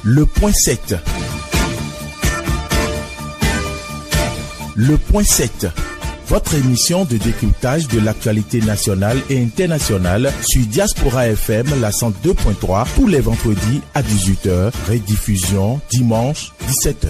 Le point 7. Le point 7. Votre émission de décryptage de l'actualité nationale et internationale sur Diaspora FM, la 102.3, tous les vendredis à 18h, rediffusion dimanche 17h.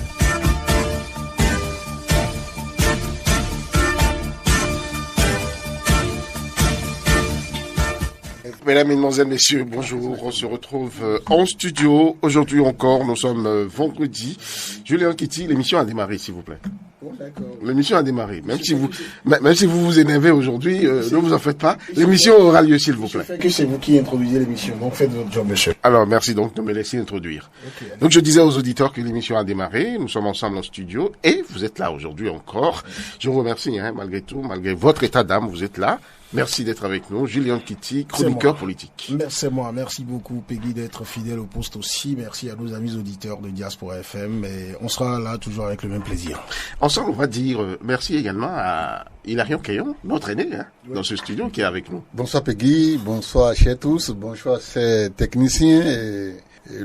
Mesdames, Mesdemoiselles, Messieurs, bonjour. On se retrouve en studio. Aujourd'hui encore, nous sommes vendredi. Julien Kitty, l'émission a démarré, s'il vous plaît. Bon, d'accord. L'émission a démarré. Même si vous vous énervez aujourd'hui, ne vous en faites pas. L'émission aura lieu, s'il vous plaît. Que c'est vous qui introduisez l'émission, donc faites votre job, monsieur. Alors, merci donc de me laisser introduire. Okay. Donc, je disais aux auditeurs que l'émission a démarré. Nous sommes ensemble en studio et vous êtes là aujourd'hui encore. Je vous remercie, malgré tout, malgré votre état d'âme, vous êtes là. Merci d'être avec nous. Julien Kitty, chroniqueur politique. Merci moi. Merci beaucoup, Peggy, d'être fidèle au poste aussi. Merci à nos amis auditeurs de Diaspora FM. Et on sera là toujours avec le même plaisir. Ensemble, on va dire merci également à Hilarion Caillon, notre aîné, dans ce studio qui est avec nous. Bonsoir Peggy, bonsoir à tous, bonsoir à ces techniciens et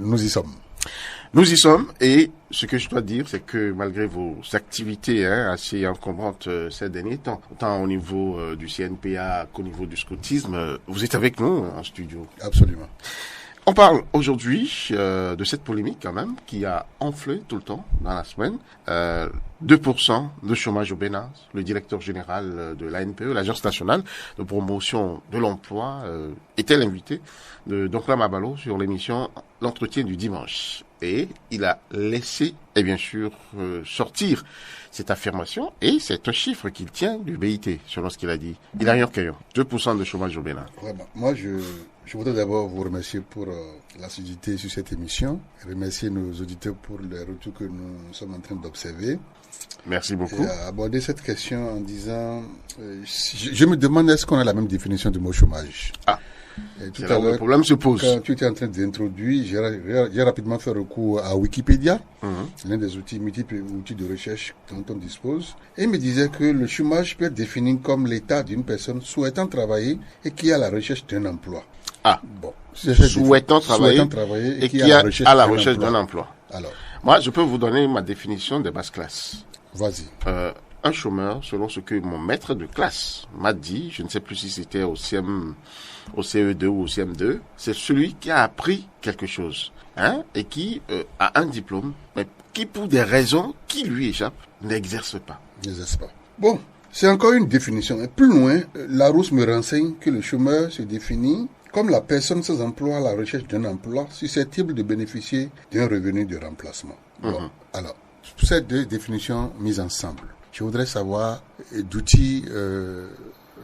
nous y sommes. Nous y sommes et ce que je dois dire, c'est que malgré vos activités assez encombrantes ces derniers temps, tant au niveau du CNPA qu'au niveau du scoutisme, vous êtes avec nous en studio. Absolument. On parle aujourd'hui de cette polémique quand même qui a enflé tout le temps dans la semaine. 2% de chômage au Bénin. Le directeur général de l'ANPE, l'Agence nationale de promotion de l'emploi, était l'invité de Doncla Mabalo sur l'émission L'entretien du dimanche. Et il a laissé, et bien sûr, sortir cette affirmation. Et c'est un chiffre qu'il tient du BIT, selon ce qu'il a dit. Il a rien qu'un 2% de chômage au Bénin. Vraiment. Moi, je voudrais d'abord vous remercier pour l'assiduité sur cette émission. Remercier nos auditeurs pour les retours que nous sommes en train d'observer. Merci beaucoup. Et aborder cette question en disant, je me demande est-ce qu'on a la même définition du mot chômage. Et tout à l'heure, le problème se pose. Quand tu étais en train d'introduire, j'ai rapidement fait recours à Wikipédia, l'un des multiples outils de recherche dont on dispose, et il me disait que le chômage peut être défini comme l'état d'une personne souhaitant travailler et qui est à la recherche d'un emploi. Bon. Souhaitant travailler et qui est à la recherche d'un emploi. Alors, moi, je peux vous donner ma définition des basses classes. Vas-y. Un chômeur, selon ce que mon maître de classe m'a dit, je ne sais plus si c'était au CE2 ou au CM2, c'est celui qui a appris quelque chose, et qui a un diplôme, mais qui pour des raisons qui lui échappent, n'exerce pas. N'exerce pas. Bon, c'est encore une définition. Et plus loin, Larousse me renseigne que le chômeur se définit comme la personne sans emploi à la recherche d'un emploi susceptible de bénéficier d'un revenu de remplacement. Bon, alors, ces deux définitions mises ensemble, je voudrais savoir d'outils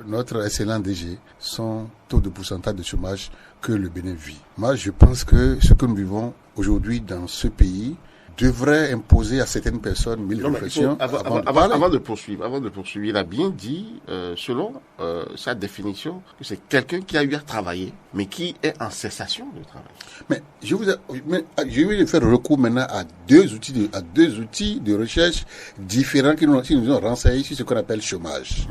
notre excellent DG, son taux de pourcentage de chômage que le Bénin vit. Moi, je pense que ce que nous vivons aujourd'hui dans ce pays devrait imposer à certaines personnes mille réflexions avant de poursuivre, il a bien dit, selon sa définition, que c'est quelqu'un qui a eu à travailler, mais qui est en cessation de travail. Mais je vais faire recours maintenant à deux outils de recherche différents qui nous ont renseigné sur ce qu'on appelle chômage.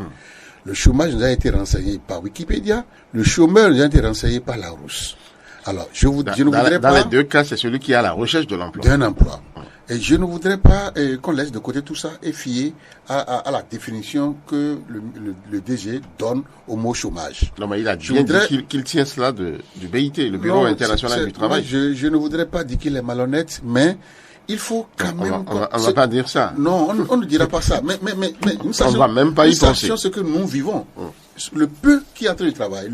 Le chômage nous a été renseigné par Wikipédia, le chômeur nous a été renseigné par Larousse. Alors, dans les deux cas, c'est celui qui est à la recherche de l'emploi. D'un emploi. Et je ne voudrais pas qu'on laisse de côté tout ça et fier à la définition que le DG donne au mot chômage. Non, mais il a bien dit qu'il tient cela du BIT, le Bureau international du travail. Je ne voudrais pas dire qu'il est malhonnête, mais il faut quand même... On ne va pas dire ça. Non, on ne dira pas ça. Mais nous on ne va même pas y penser. Nous sachions ce que nous vivons. Le peu qui est en train de travailler,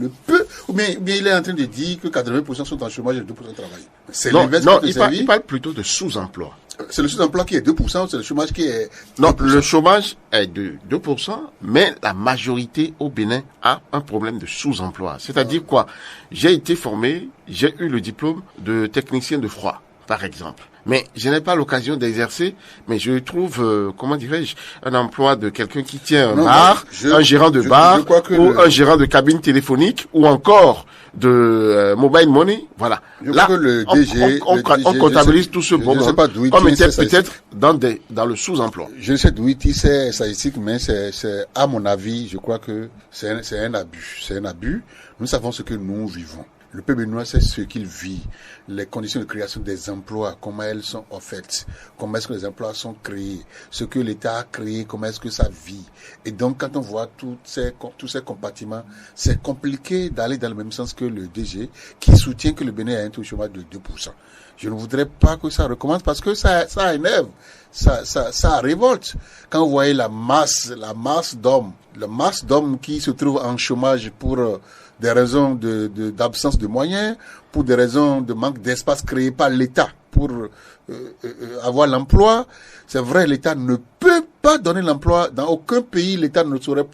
mais il est en train de dire que 80% sont en chômage et 2% travaillent. C'est l'inverse. Non, il parle plutôt de sous-emploi. C'est le sous-emploi qui est 2%, c'est le chômage qui est... 2%. Non, le chômage est de 2%, mais la majorité au Bénin a un problème de sous-emploi. C'est-à-dire quoi? J'ai été formé, j'ai eu le diplôme de technicien de froid, par exemple. Mais je n'ai pas l'occasion d'exercer, mais je trouve, comment dirais-je, un emploi de quelqu'un qui tient un bar, un gérant de bar, ou un gérant de cabine téléphonique, ou encore de mobile money, voilà. Là, le DG, on comptabilise tout ce bon monde. On mettait peut-être dans le sous-emploi. Je ne sais d'où il tire ces statistiques, mais c'est, à mon avis, je crois que c'est un abus. C'est un abus. Nous savons ce que nous vivons. Le peuple béninois, c'est ce qu'il vit, les conditions de création des emplois, comment elles sont offertes, comment est-ce que les emplois sont créés, ce que l'État a créé, comment est-ce que ça vit. Et donc, quand on voit tous ces compartiments, c'est compliqué d'aller dans le même sens que le DG, qui soutient que le Bénin a un taux de chômage de 2%. Je ne voudrais pas que ça recommence parce que ça énerve, ça révolte. Quand vous voyez la masse d'hommes qui se trouvent en chômage pour des raisons d'absence de moyens, pour des raisons de manque d'espace créé par l'État pour avoir l'emploi. C'est vrai, l'État ne peut pas donner l'emploi. Dans aucun pays, l'État ne saurait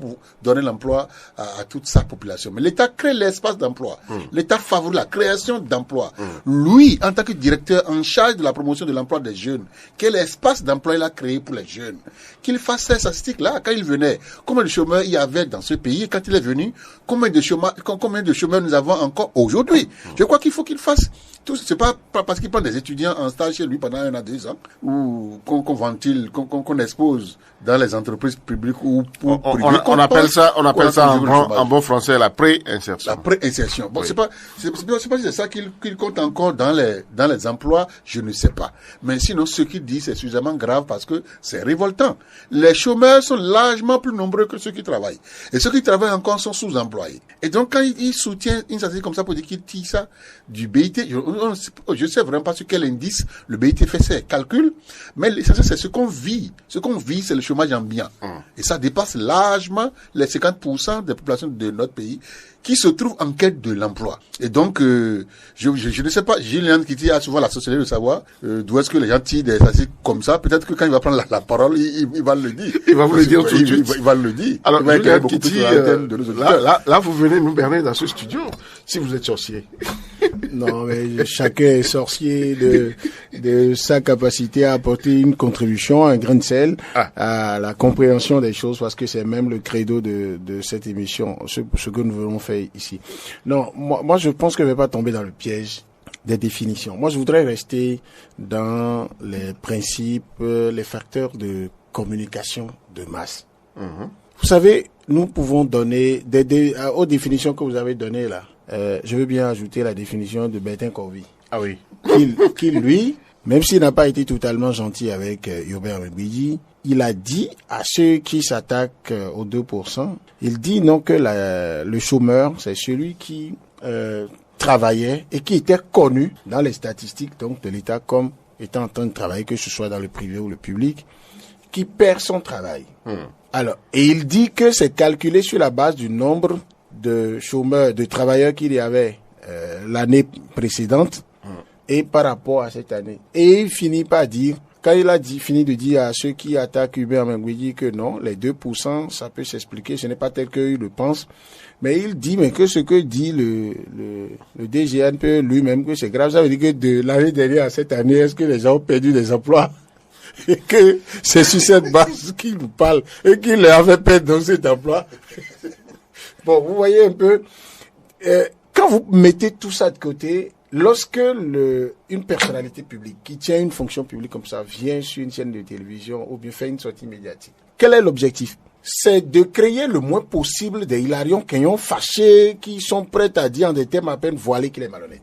donner l'emploi à toute sa population. Mais l'État crée l'espace d'emploi. L'État favorise la création d'emplois. Lui, en tant que directeur en charge de la promotion de l'emploi des jeunes, quel espace d'emploi il a créé pour les jeunes? Qu'il fasse ces statistiques-là. Quand il venait, combien de chômeurs il y avait dans ce pays? Quand il est venu, combien de chômeurs nous avons encore aujourd'hui? Je crois qu'il faut qu'il fasse tout. C'est pas parce qu'il prend des étudiants en stage chez lui pendant 1 an, 2 ans, ou qu'on ventile, qu'on expose dans les entreprises publiques ou privées. On appelle ça en bon français la pré-insertion. La pré-insertion. Bon, oui. c'est ça qu'il compte encore dans les emplois, je ne sais pas. Mais sinon, ce qu'il dit, c'est suffisamment grave parce que c'est révoltant. Les chômeurs sont largement plus nombreux que ceux qui travaillent. Et ceux qui travaillent encore sont sous-employés. Et donc, quand il soutient une statistique comme ça pour dire qu'il tire ça du BIT, je sais vraiment pas sur quel indice le BIT fait ses calculs, mais l'essentiel, c'est ce qu'on vit. Ce qu'on vit, c'est le chômage ambiant. Et ça dépasse largement les 50% des populations de notre pays qui se trouvent en quête de l'emploi. Et donc, je ne sais pas, Julien qui a souvent la société de savoir d'où est-ce que les gens tirent des statistiques comme ça. Peut-être que quand il va prendre la parole, il va le dire. Il va vous le dire tout de suite. Il va le dire. Alors, il va Julien beaucoup Kiti, plus là, vous venez nous berner dans ce studio, si vous êtes sorcier. Non, mais chacun est sorcier de sa capacité à apporter une contribution, un grain de sel à la compréhension des choses, parce que c'est même le credo de cette émission, ce que nous voulons faire ici. Non, moi je pense que je vais pas tomber dans le piège des définitions. Moi, je voudrais rester dans les principes, les facteurs de communication de masse. Vous savez, nous pouvons donner aux définitions que vous avez données là. Je veux bien ajouter la définition de Bertin Corvy. Ah oui. Qui lui, même s'il n'a pas été totalement gentil avec Yobert Mbidi, il a dit à ceux qui s'attaquent aux 2%, il dit non que le chômeur, c'est celui qui travaillait et qui était connu dans les statistiques donc de l'État comme étant en train de travailler, que ce soit dans le privé ou le public, qui perd son travail. Alors, et il dit que c'est calculé sur la base du nombre de chômeurs, de travailleurs qu'il y avait l'année précédente et par rapport à cette année. Et il finit par dire, quand il a fini de dire à ceux qui attaquent Hubert Mengwidi que non, les 2%, ça peut s'expliquer, ce n'est pas tel qu'il le pense, mais il dit que ce que dit le DGNPE lui-même, que c'est grave, ça veut dire que de l'année dernière à cette année, est-ce que les gens ont perdu des emplois? Et que c'est sur cette base qu'il nous parle et qu'il leur avait perdre dans cet emploi. Bon, vous voyez un peu, quand vous mettez tout ça de côté, lorsque une personnalité publique qui tient une fonction publique comme ça vient sur une chaîne de télévision ou bien fait une sortie médiatique, quel est l'objectif? C'est de créer le moins possible des hilarions Kenyon fâchés qui sont prêts à dire en des termes à peine voilés qu'il est malhonnête.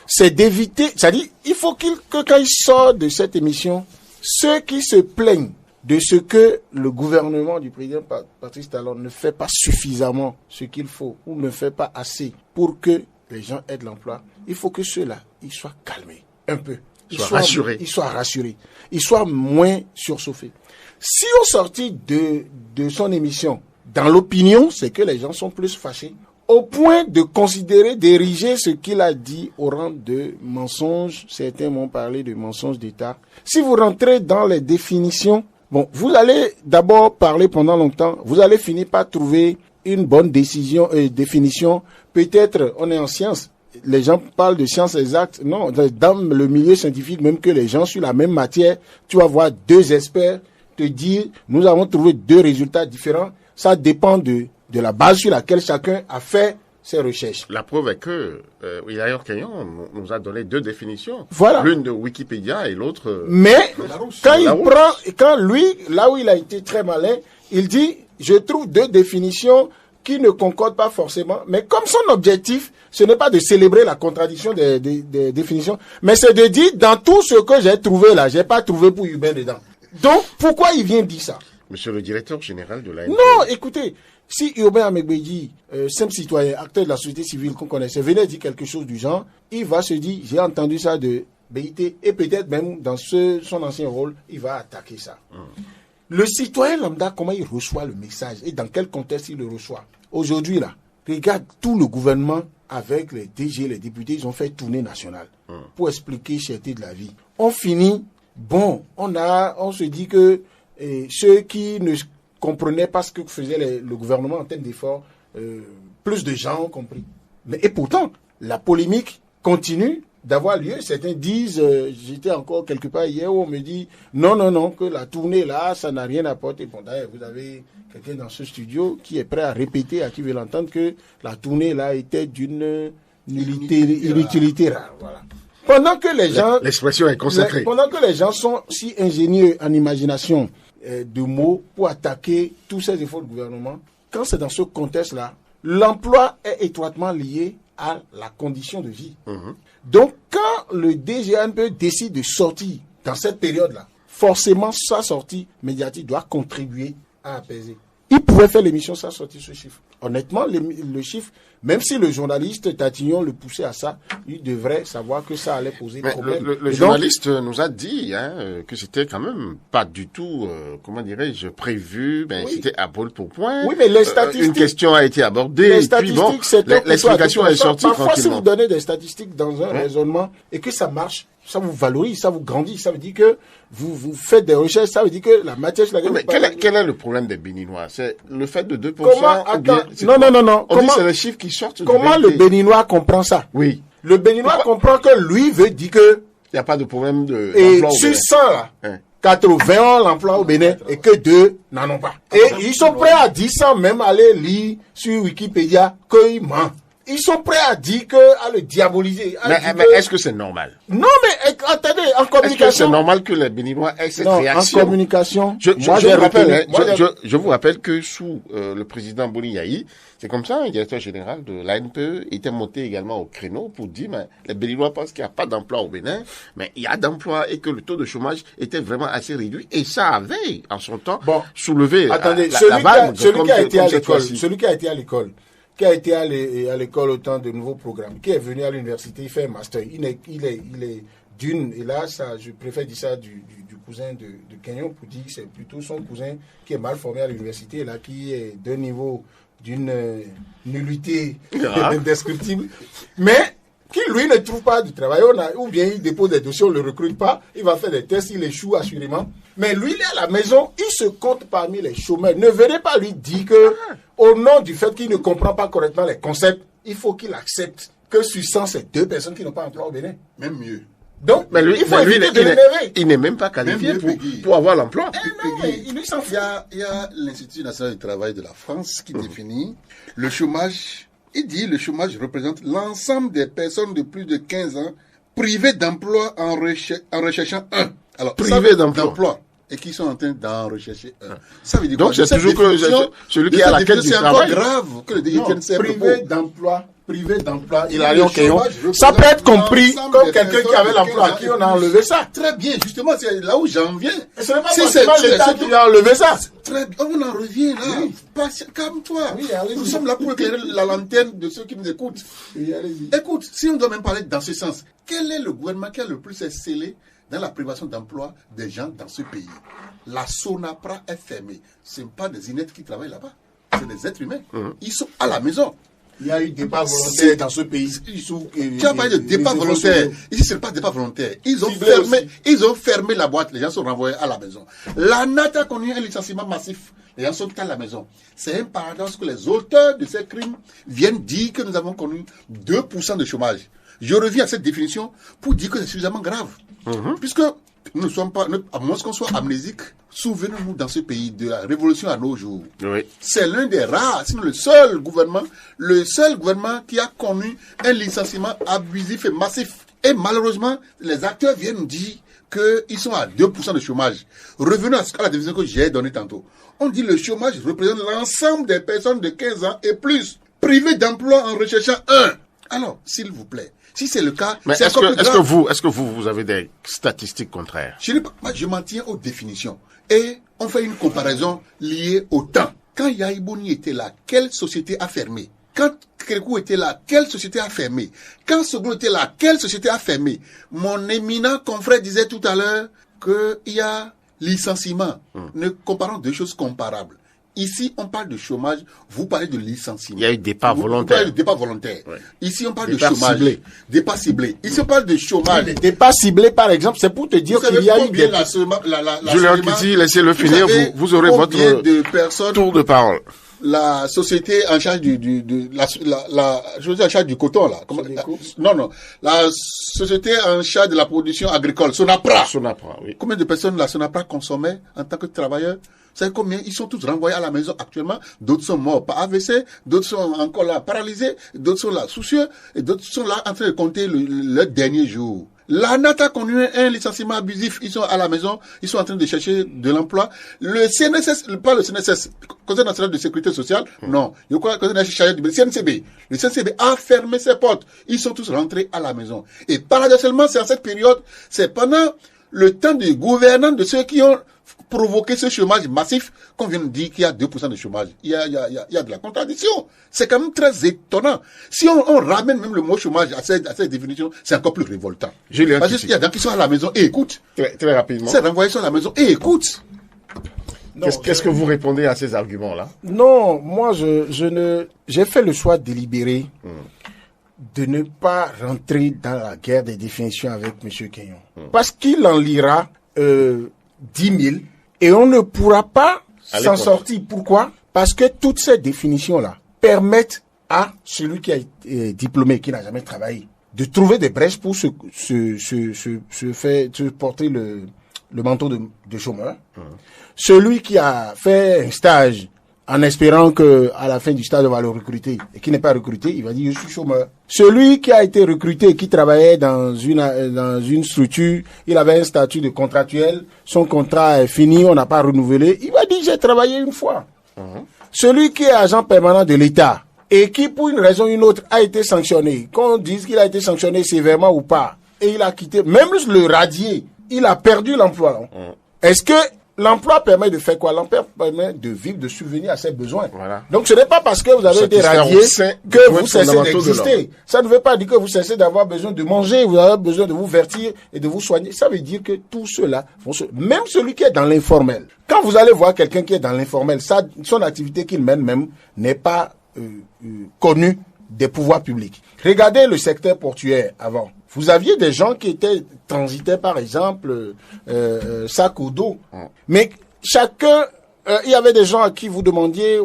C'est d'éviter, c'est-à-dire, il faut que quand il sort de cette émission, ceux qui se plaignent de ce que le gouvernement du président Patrice Talon ne fait pas suffisamment ce qu'il faut ou ne fait pas assez pour que les gens aient de l'emploi, il faut que ceux-là, ils soient calmés un peu. Ils soient rassurés. Ils soient moins surchauffés. Si au sorti de son émission, dans l'opinion, c'est que les gens sont plus fâchés, au point de considérer, d'ériger ce qu'il a dit au rang de mensonge. Certains m'ont parlé de mensonge d'État. Si vous rentrez dans les définitions, bon, vous allez d'abord parler pendant longtemps, vous allez finir par trouver une bonne définition. Peut-être, on est en sciences, les gens parlent de sciences exactes. Non, dans le milieu scientifique, même que les gens sur la même matière, tu vas voir 2 experts te dire, nous avons trouvé 2 résultats différents. Ça dépend de la base sur laquelle chacun a fait ses recherches. La preuve est que Hilaire Kenyon nous a donné 2 définitions. Voilà. L'une de Wikipédia et l'autre... Mais quand lui, là où il a été très malin, il dit, je trouve 2 définitions qui ne concordent pas forcément, mais comme son objectif, ce n'est pas de célébrer la contradiction des définitions, mais c'est de dire, dans tout ce que j'ai trouvé là, j'ai pas trouvé pour Hubert dedans. Donc, pourquoi il vient dire ça? Monsieur le directeur général de l'ANPE. Non, écoutez, si Urbain Amegbedji, simple citoyen, acteur de la société civile qu'on connaissait, venait dire quelque chose du genre, il va se dire, j'ai entendu ça de BIT, et peut-être même dans son ancien rôle, il va attaquer ça. Le citoyen lambda, comment il reçoit le message et dans quel contexte il le reçoit? Aujourd'hui, là, regarde tout le gouvernement avec les DG, les députés, ils ont fait tournée nationale pour expliquer cherté de la vie. On finit, on se dit que ceux qui ne comprenaient pas ce que faisait le gouvernement en termes d'efforts, plus de gens ont compris. Et pourtant, la polémique continue d'avoir lieu. Certains disent, j'étais encore quelque part hier où on me dit non, que la tournée là, ça n'a rien apporté. Bon, d'ailleurs, vous avez quelqu'un dans ce studio qui est prêt à répéter à qui veut l'entendre que la tournée là était d'une inutilité rare. Voilà. Pendant que les gens... L'expression est consacrée. Pendant que les gens sont si ingénieux en imagination de mots pour attaquer tous ces efforts du gouvernement, quand c'est dans ce contexte-là, l'emploi est étroitement lié à la condition de vie. Donc, quand le DGNPE décide de sortir dans cette période-là, forcément, sa sortie médiatique doit contribuer à apaiser. Il pouvait faire l'émission sans sortir ce chiffre. Honnêtement, le chiffre, même si le journaliste Tatillon le poussait à ça, il devrait savoir que ça allait poser problème. Le journaliste nous a dit que c'était quand même pas du tout, comment dirais-je, prévu, c'était à brûle pour point. Oui, mais les statistiques... Une question a été abordée, les statistiques, puis l'explication est sortie tranquillement. Parfois, si vous donnez des statistiques dans un raisonnement et que ça marche, ça vous valorise, ça vous grandit, ça veut dire que vous faites des recherches, ça veut dire que la matière sur laquelle quel est le problème des Béninois? C'est le fait de 2%? Non. On dit c'est les chiffres qui sortent. Comment le Béninois comprend ça? Oui. Le Béninois comprend que lui veut dire que... Il n'y a pas de problème de... Et sur 100 là, 80 ont l'emploi au Bénin et que 2 n'en ont pas. Et ils sont prêts à dire sans même aller lire sur Wikipédia qu'il ment. Ils sont prêts à dire à le diaboliser. Mais est-ce que c'est normal? Non, mais attendez, en communication. Est-ce que c'est normal que les Béninois aient cette réaction? En communication. Je vous rappelle que sous le président Boni Yayi, c'est comme ça, un directeur général de l'ANPE était monté également au créneau pour dire, mais les Béninois pensent qu'il n'y a pas d'emploi au Bénin, mais il y a d'emploi et que le taux de chômage était vraiment assez réduit. Et ça avait, en son temps, soulevé celui qui a été à l'école, qui a été à l'école au temps de nouveaux programmes, qui est venu à l'université, il fait un master, il est d'une, et là, ça, je préfère dire ça du cousin de Kenyon pour dire que c'est plutôt son cousin qui est mal formé à l'université, là, qui est d'un niveau d'une nullité indescriptible, mais qui, lui, ne trouve pas du travail, ou bien il dépose des dossiers, on ne le recrute pas, il va faire des tests, il échoue assurément. Mais lui, il est à la maison, il se compte parmi les chômeurs. Ne venez pas lui dire que, au nom du fait qu'il ne comprend pas correctement les concepts, il faut qu'il accepte que sur 100, c'est 2 personnes qui n'ont pas emploi au Bénin. Même mieux. Donc, il faut éviter de l'énerver. Il n'est même pas qualifié pour avoir l'emploi. Il s'en fout. Il y a l'Institut national du travail de la France qui définit le chômage. Il dit le chômage représente l'ensemble des personnes de plus de 15 ans privées d'emploi en recherchant un. Alors, privées d'emploi. Et qui sont en train d'en rechercher un. Ça veut dire donc, c'est toujours que celui qui est à la quête du travail. C'est encore grave que le DG tienne ses propos. Privé d'emploi, ça peut être compris comme quelqu'un qui avait l'emploi à qui on a enlevé ça. Très bien, justement, c'est là où j'en viens. Et ce n'est pas forcément l'État qui a enlevé ça. Très bien, on en revient là. Oui. Calme-toi. Oui, nous sommes là pour éclairer la lanterne de ceux qui nous écoutent. Oui, écoute, si on doit même parler dans ce sens, quel est le gouvernement qui a le plus scellé dans la privation d'emploi des gens dans ce pays? La Sonapra est fermée. Ce ne sont pas des inertes qui travaillent là-bas. C'est des êtres humains. Ils sont à la maison. Il y a eu départ volontaire dans ce pays. Tu as parlé de départ volontaire. Ici, ce n'est pas départ volontaire. Ils ont fermé la boîte. Les gens sont renvoyés à la maison. La NAT a connu un licenciement massif. Les gens sont à la maison. C'est un paradoxe que les auteurs de ces crimes viennent dire que nous avons connu 2% de chômage. Je reviens à cette définition pour dire que c'est suffisamment grave. Puisque nous ne sommes pas, à moins qu'on soit amnésique, souvenons-nous dans ce pays de la révolution à nos jours. Oui. C'est l'un des rares, sinon le seul gouvernement qui a connu un licenciement abusif et massif. Et malheureusement, les acteurs viennent nous dire qu'ils sont à 2% de chômage. Revenons à la définition que j'ai donnée tantôt. On dit le chômage représente l'ensemble des personnes de 15 ans et plus, privées d'emploi en recherchant un. Alors, s'il vous plaît, si c'est le cas, mais c'est est-ce que vous avez des statistiques contraires? Je m'en tiens aux définitions. Et on fait une comparaison liée au temps. Quand Yahibouni était là, quelle société a fermé? Quand Kérékou était là, quelle société a fermé? Quand Soglo était là, quelle société a fermé? Mon éminent confrère disait tout à l'heure qu'il y a licenciement. Ne comparons deux choses comparables. Ici, on parle de chômage, vous parlez de licenciement. Il y a eu départ volontaire. Vous parlez de départ volontaire. Ouais. Ici, on parle départ de chômage. Ciblé. Départ ciblé. Ici, on parle de chômage. Le départ ciblé, par exemple, c'est pour te dire qu'il y a eu des... Julien Kitty, laissez-le finir, vous aurez votre tour de parole. La société en charge la société en charge du coton, là. La société en charge de la production agricole, Sonapra, oui. Combien de personnes la Sonapra consommait en tant que travailleurs? Vous savez combien? Ils sont tous renvoyés à la maison actuellement. D'autres sont morts par AVC, d'autres sont encore là paralysés, d'autres sont là soucieux, et d'autres sont là en train de compter le dernier jour. La NAT a connu un licenciement abusif. Ils sont à la maison, ils sont en train de chercher de l'emploi. Le CNSS, pas le CNSS, Conseil national de sécurité sociale, non. Je crois que le CNCB. Le CNCB a fermé ses portes. Ils sont tous rentrés à la maison. Et paradoxalement, c'est en cette période, c'est pendant le temps de gouvernance de ceux qui ont provoqué ce chômage massif qu'on vient de dire qu'il y a 2% de chômage. Il y a de la contradiction. C'est quand même très étonnant. Si on ramène même le mot chômage à cette définition, c'est encore plus révoltant. Parce qu'il y a des gens qui sont à la maison et écoutent. Très rapidement. C'est renvoyé sur la maison et écoutent. Qu'est-ce que vous répondez à ces arguments-là? Non, moi, j'ai fait le choix délibéré de ne pas rentrer dans la guerre des définitions avec M. Kenyon. Parce qu'il en lira 10 000 et on ne pourra pas s'en sortir. Pourquoi? Parce que toutes ces définitions-là permettent à celui qui a été diplômé, qui n'a jamais travaillé, de trouver des brèches pour se porter le manteau de chômeur. Celui qui a fait un stage en espérant que à la fin du stage on va le recruter et qui n'est pas recruté, il va dire je suis chômeur. Celui qui a été recruté et qui travaillait dans une structure, il avait un statut de contractuel, son contrat est fini, on n'a pas renouvelé, il va dire j'ai travaillé une fois. Celui qui est agent permanent de l'État et qui pour une raison ou une autre a été sanctionné, qu'on dise qu'il a été sanctionné sévèrement ou pas, et il a quitté, même le radié, il a perdu l'emploi. Est-ce que l'emploi permet de faire quoi? L'emploi permet de vivre, de subvenir à ses besoins. Voilà. Donc ce n'est pas parce que vous avez été radié que vous cessez d'exister. Ça ne veut pas dire que vous cessez d'avoir besoin de manger, vous avez besoin de vous vertir et de vous soigner. Ça veut dire que tout cela, même celui qui est dans l'informel, quand vous allez voir quelqu'un qui est dans l'informel, son activité qu'il mène même n'est pas connue des pouvoirs publics. Regardez le secteur portuaire avant. Vous aviez des gens qui transitaient, par exemple, sac au dos. Mais chacun, il y avait des gens à qui vous demandiez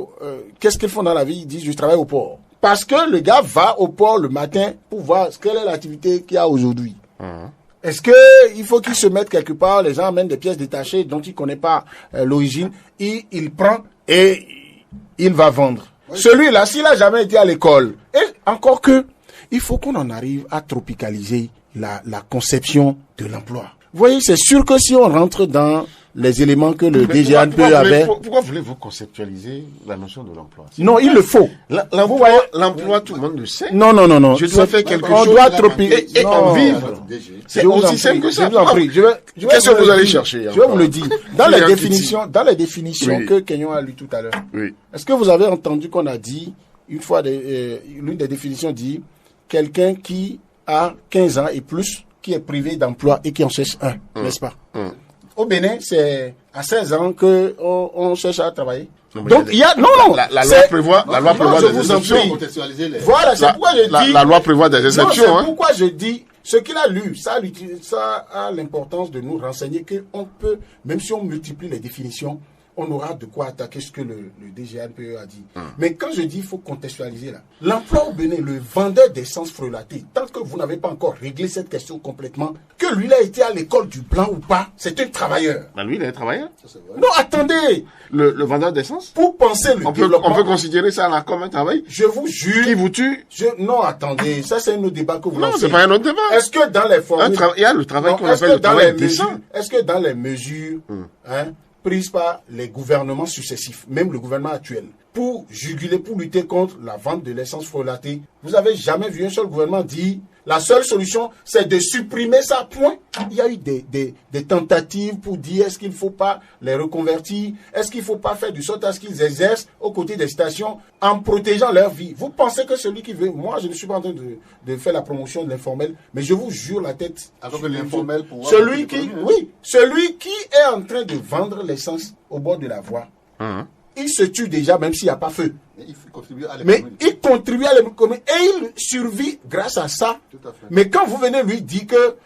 qu'est-ce qu'ils font dans la vie. Ils disent, je travaille au port. Parce que le gars va au port le matin pour voir quelle est l'activité qu'il y a aujourd'hui. Est-ce que il faut qu'il se mette quelque part, les gens amènent des pièces détachées dont il ne connaît pas l'origine, il prend et il va vendre. Oui. Celui-là, s'il n'a jamais été à l'école, et encore que, il faut qu'on en arrive à tropicaliser la conception de l'emploi. Vous voyez, c'est sûr que si on rentre dans les éléments que le DGANPE avait... Pourquoi voulez-vous conceptualiser la notion de l'emploi? Non, il le faut. L'emploi, tout le monde le sait. Non. Je dois faire quelque chose. On doit tropicaliser. Et en vivre. C'est aussi simple que ça. Je vous en prie. Qu'est-ce que vous allez chercher? Je vais vous le dire. Dans les définitions que Kenyon a lues tout à l'heure. Oui. Est-ce que vous avez entendu qu'on a dit, une fois, l'une des définitions dit, quelqu'un qui a 15 ans et plus, qui est privé d'emploi et qui en cherche un, n'est-ce pas? Au Bénin, c'est à 16 ans que on cherche à travailler. Donc il y a la loi prévoit des exceptions. Voilà, c'est pourquoi je dis la loi prévoit des exceptions. C'est pourquoi je dis ce qu'il a lu, ça a l'importance de nous renseigner que on peut, même si on multiplie les définitions, on aura de quoi attaquer ce que le DGNPE a dit. Mais quand je dis il faut contextualiser là, l'emploi au Bénin, le vendeur d'essence frelaté, tant que vous n'avez pas encore réglé cette question complètement, que lui il a été à l'école du blanc ou pas, c'est un travailleur. Ben lui, il est un travailleur. Non, attendez. Le vendeur d'essence. Pour penser le développement. On peut considérer ça là comme un travail. Je vous jure. Qui vous tue. Non, attendez. Ça, c'est un autre débat que vous lancez. Non, c'est pas un autre débat. Est-ce que dans les formules. Il y a le travail qu'on appelle le travail décent. Est-ce que dans les mesures, prises par les gouvernements successifs, même le gouvernement actuel, pour juguler, pour lutter contre la vente de l'essence frelatée, vous avez jamais vu un seul gouvernement dire la seule solution, c'est de supprimer ça, point. Il y a eu des tentatives pour dire est-ce qu'il ne faut pas les reconvertir, est-ce qu'il ne faut pas faire de sorte à ce qu'ils exercent aux côtés des stations en protégeant leur vie. Vous pensez que celui qui veut, moi je ne suis pas en train de faire la promotion de l'informel, mais je vous jure la tête. Alors que l'informel pour celui qui est en train de vendre l'essence au bord de la voie, il se tue déjà même s'il n'y a pas feu. Mais il contribue à l'économie. Mais il contribue à l'économie et il survit grâce à ça. Tout à fait. Mais quand vous venez lui dire que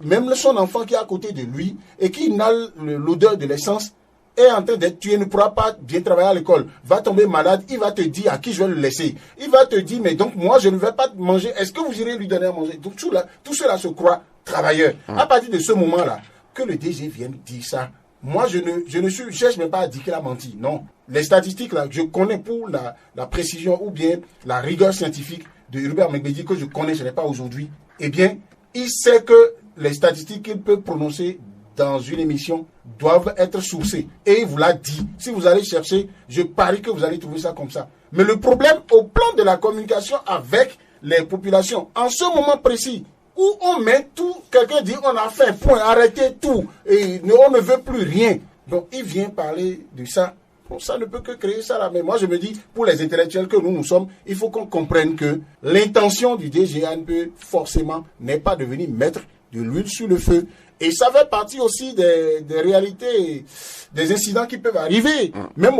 même son enfant qui est à côté de lui et qui inhale l'odeur de l'essence est en train d'être tué, ne pourra pas bien travailler à l'école, va tomber malade, il va te dire à qui je vais le laisser. Il va te dire, mais donc moi je ne vais pas manger, est-ce que vous irez lui donner à manger? Donc tout cela se croit travailleur. À partir de ce moment-là, que le DG vienne dire ça, moi, je ne cherche même pas à dire qu'il a menti. Non. Les statistiques, là, je connais pour la précision ou bien la rigueur scientifique de Hubert Megbedi que je connais, je n'ai pas aujourd'hui. Eh bien, il sait que les statistiques qu'il peut prononcer dans une émission doivent être sourcées. Et il vous l'a dit. Si vous allez chercher, je parie que vous allez trouver ça comme ça. Mais le problème, au plan de la communication avec les populations, en ce moment précis, où on met tout, quelqu'un dit on a fait, point, arrêtez tout, et on ne veut plus rien. Donc il vient parler de ça. Bon, ça ne peut que créer ça là. Mais moi je me dis, pour les intellectuels que nous sommes, il faut qu'on comprenne que l'intention du DGNPE, forcément, n'est pas de venir mettre de l'huile sur le feu. Et ça fait partie aussi des réalités, des incidents qui peuvent arriver, même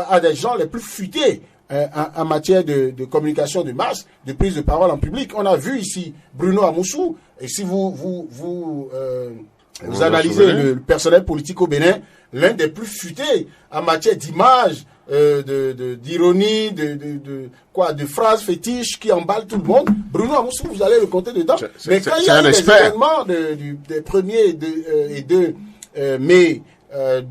à des gens les plus futés. En matière de communication de masse, de prise de parole en public. On a vu ici Bruno Amoussou, et si vous analysez le personnel politique au Bénin, l'un des plus futés en matière d'image, d'ironie, de phrases fétiches qui emballent tout le monde. Bruno Amoussou, vous allez le compter dedans. Mais quand il y a eu les événements des 1er et 2 mai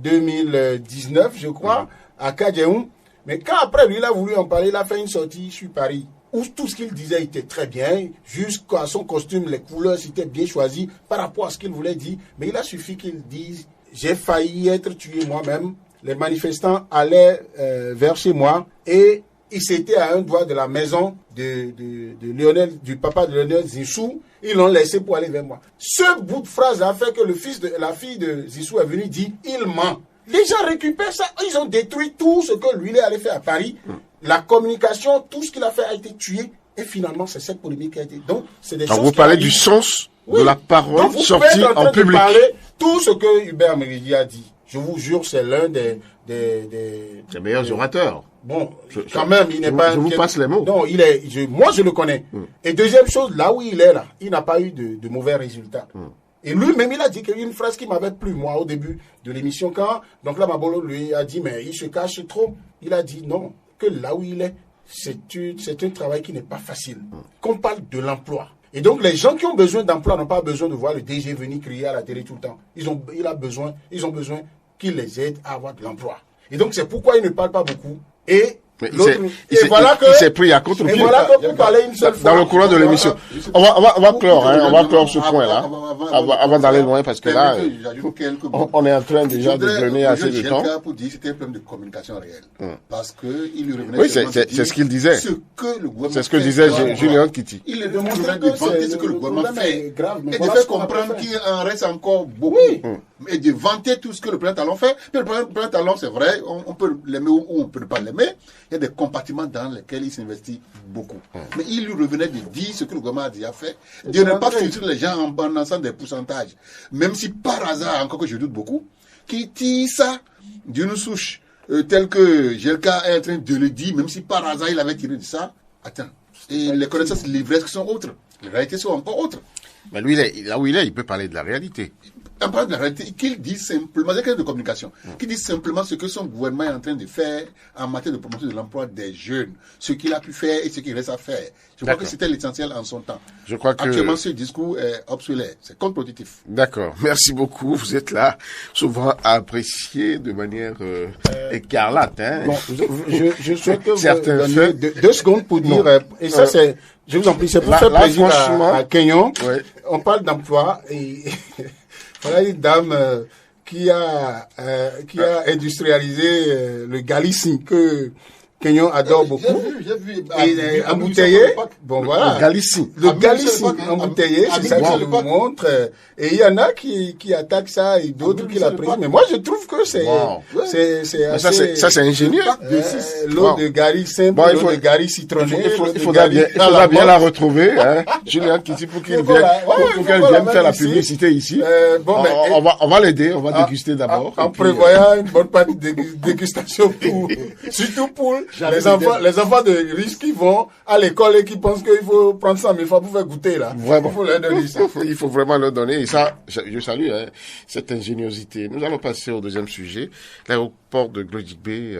2019, je crois, à Kadjehoum, mais quand après lui, il a voulu en parler, il a fait une sortie sur Paris, où tout ce qu'il disait était très bien, jusqu'à son costume, les couleurs, c'était bien choisi par rapport à ce qu'il voulait dire. Mais il a suffi qu'il dise, j'ai failli être tué moi-même, les manifestants allaient vers chez moi, et c'était à un doigt de la maison du papa de Lionel Zinsou, ils l'ont laissé pour aller vers moi. Ce bout de phrase a fait que la fille de Zinsou est venue dire, il ment. Les gens récupèrent ça, ils ont détruit tout ce que lui il est allé faire à Paris. La communication, tout ce qu'il a fait a été tué. Et finalement, c'est cette polémique qui a été. Donc, c'est des choses. Vous parlez du sens de la parole sortie en public. Tout ce que Hubert Megbedi a dit, je vous jure, c'est l'un des meilleurs orateurs. Bon, quand même, il n'est pas. Je vous passe les mots. Non, moi, je le connais. Et deuxième chose, là où il est là, il n'a pas eu de mauvais résultats. Et lui-même, il a dit qu'il y a une phrase qui m'avait plu, moi, au début de l'émission, donc là, Mabolo lui a dit, mais il se cache trop. Il a dit non, que là où il est, c'est un travail qui n'est pas facile. Qu'on parle de l'emploi. Et donc, les gens qui ont besoin d'emploi n'ont pas besoin de voir le DG venir crier à la télé tout le temps. Ils ont besoin qu'il les aide à avoir de l'emploi. Et donc, c'est pourquoi il ne parle pas beaucoup. Et il s'est pris à contre-pied. Et voilà que vous parlez une seule fois. Dans le courant de l'émission. On va clore ce point-là. Avant d'aller loin, parce que là, on est en train déjà de donner assez de temps. Pour dire c'était un problème de communication réelle. Parce que il lui revenait. Oui, c'est ce qu'il disait. C'est ce que disait Julien Kitty. Il lui revenait de vanter ce que le gouvernement fait. Et de faire comprendre qu'il en reste encore beaucoup. Et de vanter tout ce que le président Talon fait. Puis le président Talon, c'est vrai, on peut l'aimer ou on peut ne pas l'aimer. Il y a des compartiments dans lesquels il s'investit beaucoup. Mais il lui revenait de dire ce que le gouvernement a déjà fait, de ne pas filtrer les gens en balançant des pourcentages. Même si par hasard, encore que je doute beaucoup, qui tire ça d'une souche telle que Jelka est en train de le dire, même si par hasard il avait tiré de ça, attends. Et les connaissances livresques sont autres. Les réalités sont encore autres. Mais lui, là où il est, il peut parler de la réalité. en parlant de la réalité, qu'il dit simplement, c'est quelqu'un de communication, qui dit simplement ce que son gouvernement est en train de faire en matière de promotion de l'emploi des jeunes, ce qu'il a pu faire et ce qu'il reste à faire. Je crois que c'était l'essentiel en son temps. Je crois que... Actuellement, ce discours est obsolète, c'est contre-productif. D'accord, merci beaucoup. Vous êtes là, souvent apprécié de manière écarlate. Hein. Bon, je souhaite que Certains vous donniez deux secondes pour dire, et ça c'est, je vous en prie, c'est pour faire plaisir à Kenyon. Ouais. On parle d'emploi et voilà une dame qui a industrialisé le Galicie que Kenyon adore beaucoup. J'ai vu. Et embouteillé. Bon, voilà. Le Galicie. Le Galicie embouteillé, c'est ça que je vous montre. Et il y en a qui attaquent ça et d'autres qui l'apprécient. Mais moi, je trouve que c'est assez... Ça, c'est ingénieux. L'eau de Gary simple, l'eau de Gary citronnée. Il faudra bien la retrouver, hein. Julien Kitty, pour qu'elle vienne faire la publicité ici. On va l'aider, on va déguster d'abord. En prévoyant une bonne partie de dégustation surtout pour les enfants de riches qui vont à l'école et qui pensent qu'il faut prendre 100 000 francs pour faire goûter, là. Vraiment. Il faut leur donner ça. Il faut vraiment leur donner. Et ça, je salue, hein, cette ingéniosité. Nous allons passer au deuxième sujet. L'aéroport de Glodjigbe,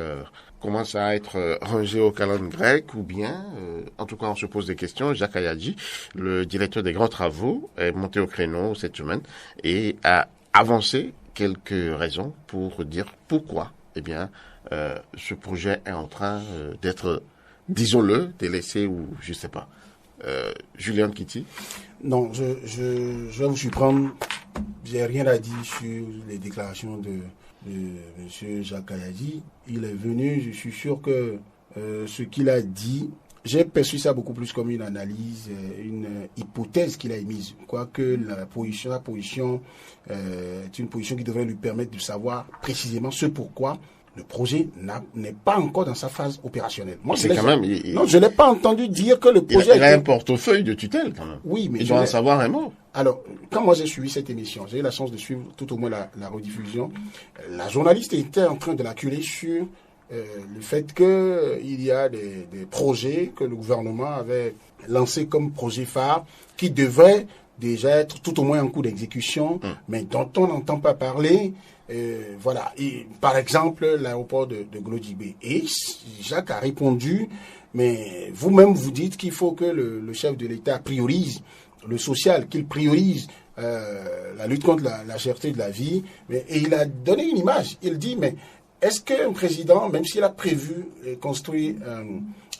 commence à être rangé au calendrier grec ou bien, en tout cas, on se pose des questions. Jacques Ayadji, le directeur des grands travaux, est monté au créneau cette semaine et a avancé quelques raisons pour dire pourquoi, eh bien, ce projet est en train d'être, disons-le, délaissé ou je sais pas. Julien Kitty. Non, je vais vous surprendre. J'ai rien à dire sur les déclarations de monsieur Jacques Ayadji. Il est venu, je suis sûr que ce qu'il a dit, j'ai perçu ça beaucoup plus comme une analyse, une hypothèse qu'il a émise. Quoique la position est une position qui devrait lui permettre de savoir précisément ce pourquoi le projet n'est pas encore dans sa phase opérationnelle. Moi, c'est quand même. Non, je n'ai pas entendu dire que le projet. Il a un portefeuille de tutelle quand même. Oui, mais il doit en savoir un mot. Alors, quand moi j'ai suivi cette émission, j'ai eu la chance de suivre tout au moins la rediffusion. La journaliste était en train de l'acculer sur le fait que il y a des projets que le gouvernement avait lancés comme projet phare qui devraient déjà être tout au moins en cours d'exécution, mais dont on n'entend pas parler. Voilà. Et, par exemple, l'aéroport de Glodjigbe. Et Jacques a répondu, mais vous-même vous dites qu'il faut que le chef de l'État priorise le social, qu'il priorise la lutte contre la cherté de la vie. Et il a donné une image. Il dit, mais est-ce qu'un président, même s'il a prévu construire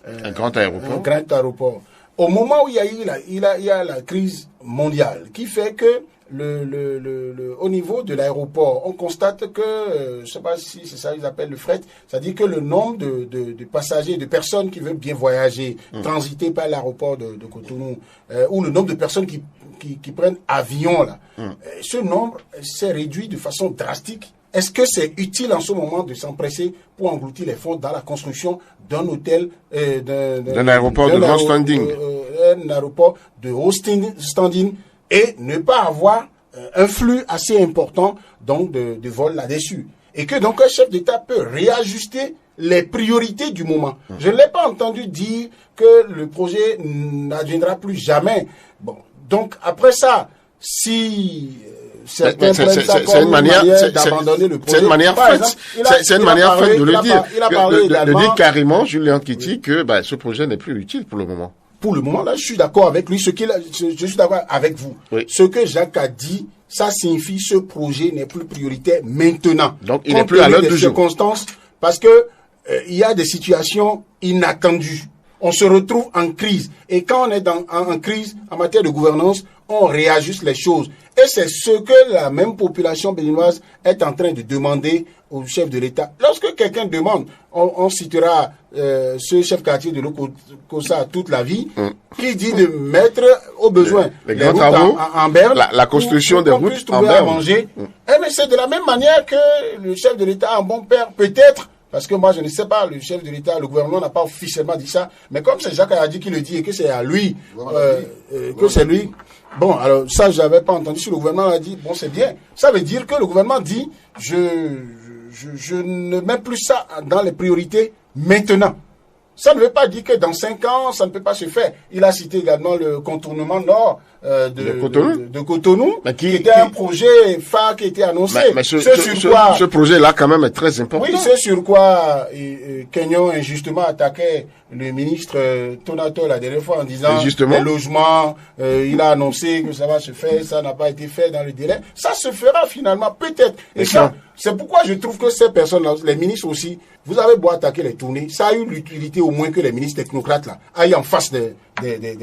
un grand aéroport, au moment où il y a la crise mondiale, qui fait que au niveau de l'aéroport, on constate que, je sais pas si c'est ça qu'ils appellent le fret, c'est-à-dire que le nombre de passagers, de personnes qui veulent bien voyager, transiter par l'aéroport de Cotonou, ou le nombre de personnes qui prennent avion, là, ce nombre s'est réduit de façon drastique. Est-ce que c'est utile en ce moment de s'empresser pour engloutir les fonds dans la construction d'un hôtel, d'un aéroport de grand standing, un aéroport de haut standing, et ne pas avoir un flux assez important donc de vols là-dessus. Et que donc un chef d'État peut réajuster les priorités du moment. Je ne l'ai pas entendu dire que le projet n'adviendra plus jamais. Bon, donc après ça, si certains prennent ça comme une manière d'abandonner le projet. C'est une manière faite. C'est une manière faite de le dire. Il a parlé de dire carrément, Julien Kitty, que ce projet n'est plus utile pour le moment. Pour le moment, là, je suis d'accord avec lui. Je suis d'accord avec vous. Oui. Ce que Jacques a dit, ça signifie que ce projet n'est plus prioritaire maintenant. Donc, il n'est plus à l'heure du jour. Circonstances, parce que il y a des situations inattendues. On se retrouve en crise. Et quand on est en crise en matière de gouvernance, on réajuste les choses. Et c'est ce que la même population béninoise est en train de demander au chef de l'État. Lorsque quelqu'un demande, on citera ce chef quartier de l'Okosa toute la vie, qui dit de mettre au besoin les grands travaux en berne, la construction des routes en berne. Manger. Mais c'est de la même manière que le chef de l'État, un bon père, peut-être. Parce que moi, je ne sais pas, le chef de l'État, le gouvernement n'a pas officiellement dit ça. Mais comme c'est Jacques Ayadji qui le dit et que c'est à lui, que c'est lui. Bon, alors ça, je n'avais pas entendu. Si le gouvernement l'a dit, bon, c'est bien. Ça veut dire que le gouvernement dit, je ne mets plus ça dans les priorités maintenant. Ça ne veut pas dire que dans 5 ans, ça ne peut pas se faire. Il a cité également le contournement nord de Cotonou, qui était un projet phare qui était annoncé. Mais ce projet-là, quand même, est très important. Oui, c'est sur quoi Kenyon injustement attaquait le ministre Tonato la dernière fois en disant les logements, il a annoncé que ça va se faire, ça n'a pas été fait dans le délai. Ça se fera finalement, peut-être. Et ça, c'est pourquoi je trouve que ces personnes-là, les ministres aussi, vous avez beau attaquer les tournées, ça a eu l'utilité au moins que les ministres technocrates là aillent en face des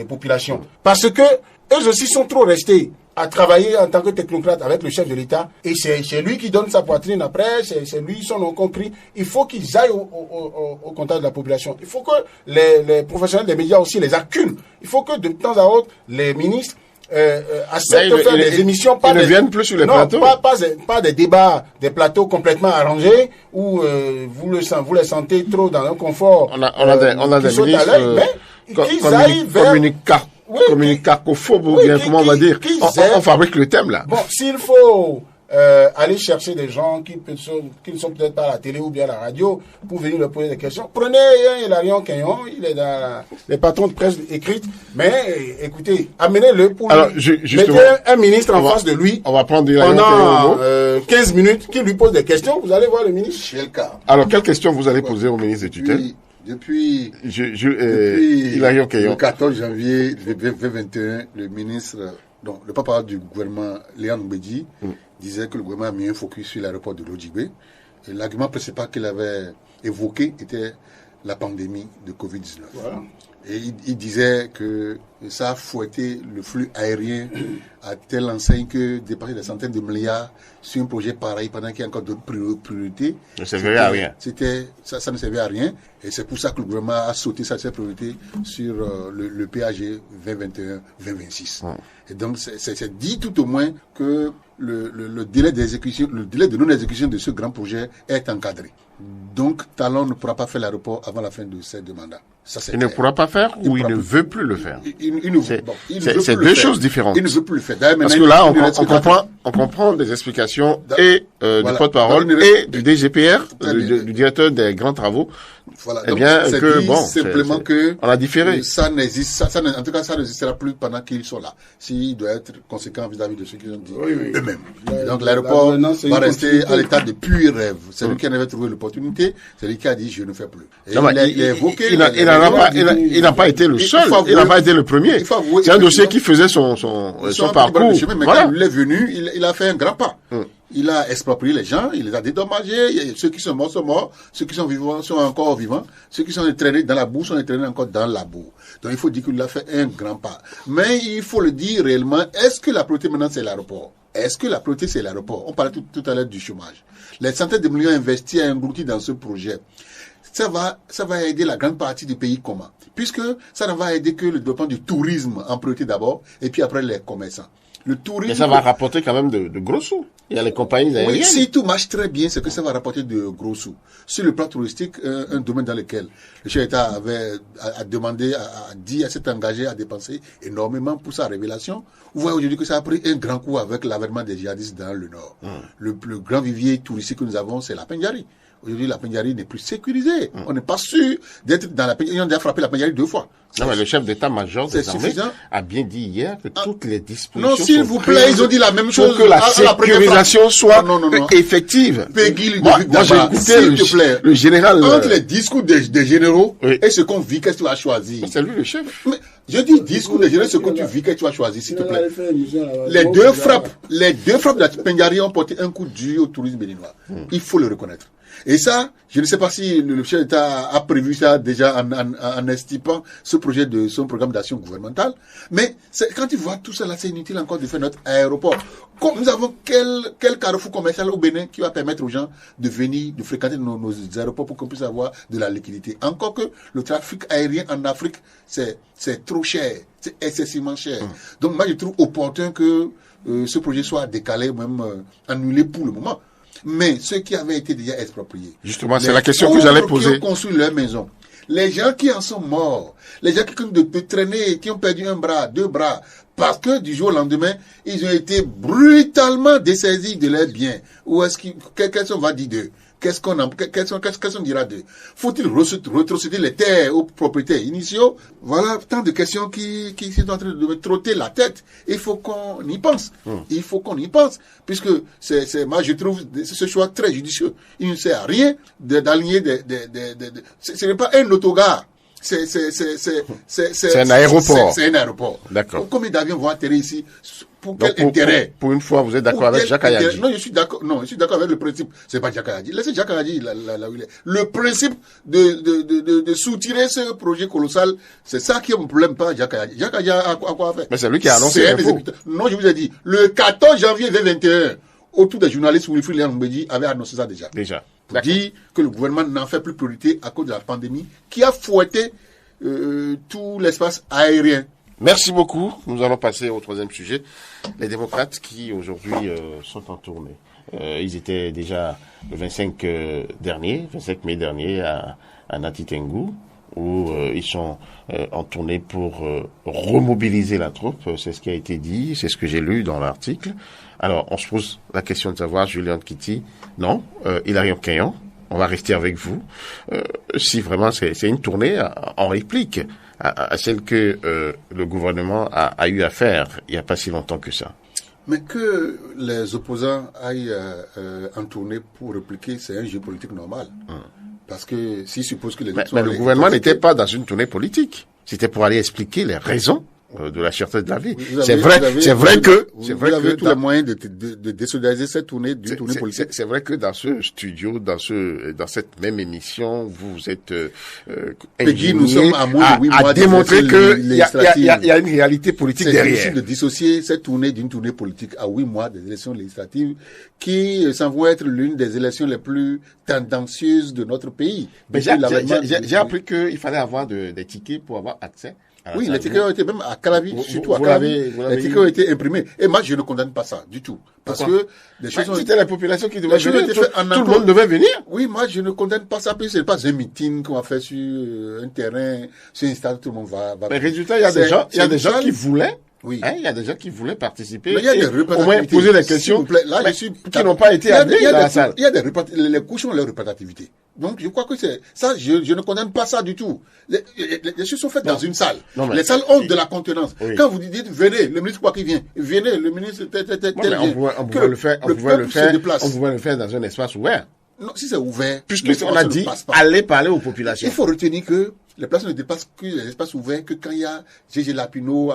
populations. Parce que eux aussi sont trop restés à travailler en tant que technocrate avec le chef de l'État. Et c'est lui qui donne sa poitrine après, c'est lui son nom compris. Il faut qu'ils aillent au contact de la population. Il faut que les professionnels des médias aussi les acculent. Il faut que de temps à autre, les ministres acceptent de faire des émissions. Ils ne viennent plus sur les plateaux. Pas des débats, des plateaux complètement arrangés où vous les sentez trop dans un confort. On a des ministres communicacophobes, ou bien comment on va dire. On fabrique le thème là. Bon, s'il faut aller chercher des gens qui ne sont peut-être pas à la télé ou bien à la radio pour venir leur poser des questions. Prenez un Hilarion Kenyon, il est dans les patrons de presse écrites, mais écoutez, amenez-le pour mettez un ministre en face de lui. On va prendre pendant 15 minutes, qui lui pose des questions, vous allez voir le ministre. Alors, quelles questions vous allez poser au ministre de tutelle? Depuis le 14 janvier 2021, le ministre, donc le porte-parole du gouvernement, Léon Mbedji, disait que le gouvernement a mis un focus sur l'aéroport de Lodjibé. Et l'argument principal qu'il avait évoqué était la pandémie de Covid-19. Voilà. Et il disait que ça a fouetté le flux aérien à telle enseigne que dépasser des centaines de milliards sur un projet pareil pendant qu'il y a encore d'autres priorités. Ça ne servait à rien. Ça ne servait à rien. Et c'est pour ça que le gouvernement a sauté cette priorité sur le PAG 2021-2026. Et donc, c'est dit tout au moins que le délai d'exécution, le délai de non-exécution de ce grand projet est encadré. Donc, Talon ne pourra pas faire l'aéroport avant la fin de ses deux mandats. Il ne pourra pas faire ou il ne veut plus le faire. C'est deux choses différentes. Il ne veut plus le faire. Parce que là, on comprend des explications et du porte-parole et du DGPR, du directeur des grands travaux. Voilà. Eh bien, simplement que on a différé. Ça n'existe, en tout cas, ça n'existera plus pendant qu'ils sont là. S'il doit être conséquent vis-à-vis de ce qu'ils ont dit eux-mêmes. Donc l'aéroport va rester à l'état de pur rêve. C'est lui qui en avait trouvé l'opportunité, c'est lui qui a dit je ne fais plus. Et il n'a pas été le seul, il n'a pas été le premier. C'est un dossier qui faisait son parcours. Mais quand il est venu, il a fait un grand pas. Il a exproprié les gens, il les a dédommagés. Ceux qui sont morts, ceux qui sont vivants sont encore vivants. Ceux qui sont entraînés dans la boue sont entraînés encore dans la boue. Donc il faut dire qu'il a fait un grand pas. Mais il faut le dire réellement, est-ce que la priorité maintenant c'est l'aéroport? Est-ce que la priorité c'est l'aéroport? On parlait tout à l'heure du chômage. Les centaines de millions investis et engloutis dans ce projet, ça va aider la grande partie du pays comment? Puisque ça ne va aider que le développement du tourisme en priorité d'abord, et puis après les commerçants. Le tourisme. Mais ça va rapporter quand même de gros sous. Il y a les compagnies aériennes. Oui, si tout marche très bien, c'est que ça va rapporter de gros sous. Sur le plan touristique, un domaine dans lequel le chef d'État a demandé, s'est engagé à dépenser énormément pour sa révélation. Vous voyez aujourd'hui que ça a pris un grand coup avec l'avènement des djihadistes dans le nord. Le plus grand vivier touristique que nous avons, c'est la Pendjari. Aujourd'hui, la Pendjari n'est plus sécurisée. On n'est pas sûr d'être dans la Pendjari. Ils ont déjà frappé la Pendjari 2 fois. Non, mais le chef d'état-major des armées a bien dit hier que toutes les dispositions. Non, s'il vous plaît, ils ont dit la même chose. Pour que la sécurisation soit effective. Moi, j'ai écouté le général. Entre les discours des généraux et ce qu'on vit, qu'est-ce que tu as choisi? C'est lui le chef. Mais je dis discours des généraux, ce que tu vis, qu'est-ce que tu as choisi, s'il te plaît? Les deux frappes de la Pendjari ont porté un coup dur au tourisme béninois. Il faut le reconnaître. Et ça, je ne sais pas si le chef d'État a prévu ça déjà en estipant son programme d'action gouvernementale. Mais quand tu vois tout ça là, c'est inutile encore de faire notre aéroport. Nous avons quel carrefour commercial au Bénin qui va permettre aux gens de venir, de fréquenter nos aéroports pour qu'on puisse avoir de la liquidité. Encore que le trafic aérien en Afrique, c'est trop cher. C'est excessivement cher. Donc moi, je trouve opportun que ce projet soit décalé ou même annulé pour le moment. Mais ceux qui avaient été déjà expropriés. Justement, c'est la question que j'allais poser. Qui ont construit leur maison. Les gens qui en sont morts. Les gens qui ont de traîner, qui ont perdu un bras, 2 bras. Parce que du jour au lendemain, ils ont été brutalement dessaisis de leurs biens. Ou est-ce qu'est-ce qu'on va dire d'eux? qu'est-ce qu'on dira d'eux? Faut-il retrocéder les terres aux propriétaires initiaux? Voilà tant de questions qui sont en train de me trotter la tête. Il faut qu'on y pense. Il faut qu'on y pense. Puisque moi, je trouve ce choix très judicieux. Il ne sert à rien d'aligner ce n'est pas un autogare. C'est un aéroport. C'est un aéroport. D'accord. Combien d'avions vont atterrir ici? Pour quel intérêt? Pour une fois, vous êtes d'accord avec Jacques Ayadji? Non, je suis d'accord avec le principe. C'est pas Jacques Ayadji. Laissez Jacques Ayadji là où il est. Le principe de soutirer ce projet colossal, c'est ça qui est mon problème, pas Jacques Ayadji. Jacques Ayadji a quoi faire? Mais c'est lui qui a annoncé l'info. Non, je vous ai dit, le 14 janvier 2021, autour des journalistes, Wilfried Léon Mbedi avait annoncé ça déjà. Pour dire que le gouvernement n'en fait plus priorité à cause de la pandémie qui a fouetté tout l'espace aérien. Merci beaucoup. Nous allons passer au troisième sujet. Les démocrates qui aujourd'hui sont en tournée. Ils étaient déjà le 25 mai dernier à Nati Tengu, où ils sont en tournée pour remobiliser la troupe. C'est ce qui a été dit, c'est ce que j'ai lu dans l'article. Alors, on se pose la question de savoir, Julien Kitty, non, Hilarion Kenyon, on va rester avec vous. Si vraiment c'est une tournée en réplique à celle que le gouvernement a eu à faire il n'y a pas si longtemps que ça. Mais que les opposants aillent en tournée pour répliquer, c'est un jeu politique normal. Parce que s'ils supposent que les autres mais le gouvernement n'était pas dans une tournée politique. C'était pour aller expliquer les raisons de la cherté de la vie. C'est vrai que vous avez tous les moyens de désolidariser cette tournée d'une tournée politique. C'est vrai que dans ce studio, dans cette même émission, vous êtes Peggy, nous sommes à moins de 8 mois à démontrer qu'il y a une réalité politique derrière. C'est difficile de dissocier cette tournée d'une tournée politique à 8 mois des élections législatives qui semblent être l'une des élections les plus tendancieuses de notre pays. Mais j'ai appris qu'il fallait avoir des tickets pour avoir accès. Oui, les tickets ont été même à Calavi, surtout à Calavi, les tickets ont été imprimés. Et moi, je ne condamne pas ça du tout. Parce que des choses c'était la population qui devait venir, tout le monde devait venir. Oui, moi, je ne condamne pas ça, parce que c'est pas un meeting qu'on va faire sur un terrain, sur un stade, tout le monde va. Mais résultat, il y a des gens qui voulaient. Oui. Il y a des gens qui voulaient participer. Mais il y a des représentativités. Au moins poser des questions. Là, qui n'ont pas été amenés dans la salle. Il y a les couches ont leur représentativité. Donc, je crois que c'est ça, je ne condamne pas ça du tout. Les choses sont faites dans une salle. Les salles ont de la contenance. Oui. Quand vous dites, venez, le ministre quoi qui vient, venez, le ministre on pouvait le faire dans un espace ouvert. Non, si c'est ouvert. Puisqu'on a dit, allez parler aux populations. Il faut retenir que les places ne dépassent que les espaces ouverts que quand il y a Gégé Lapino,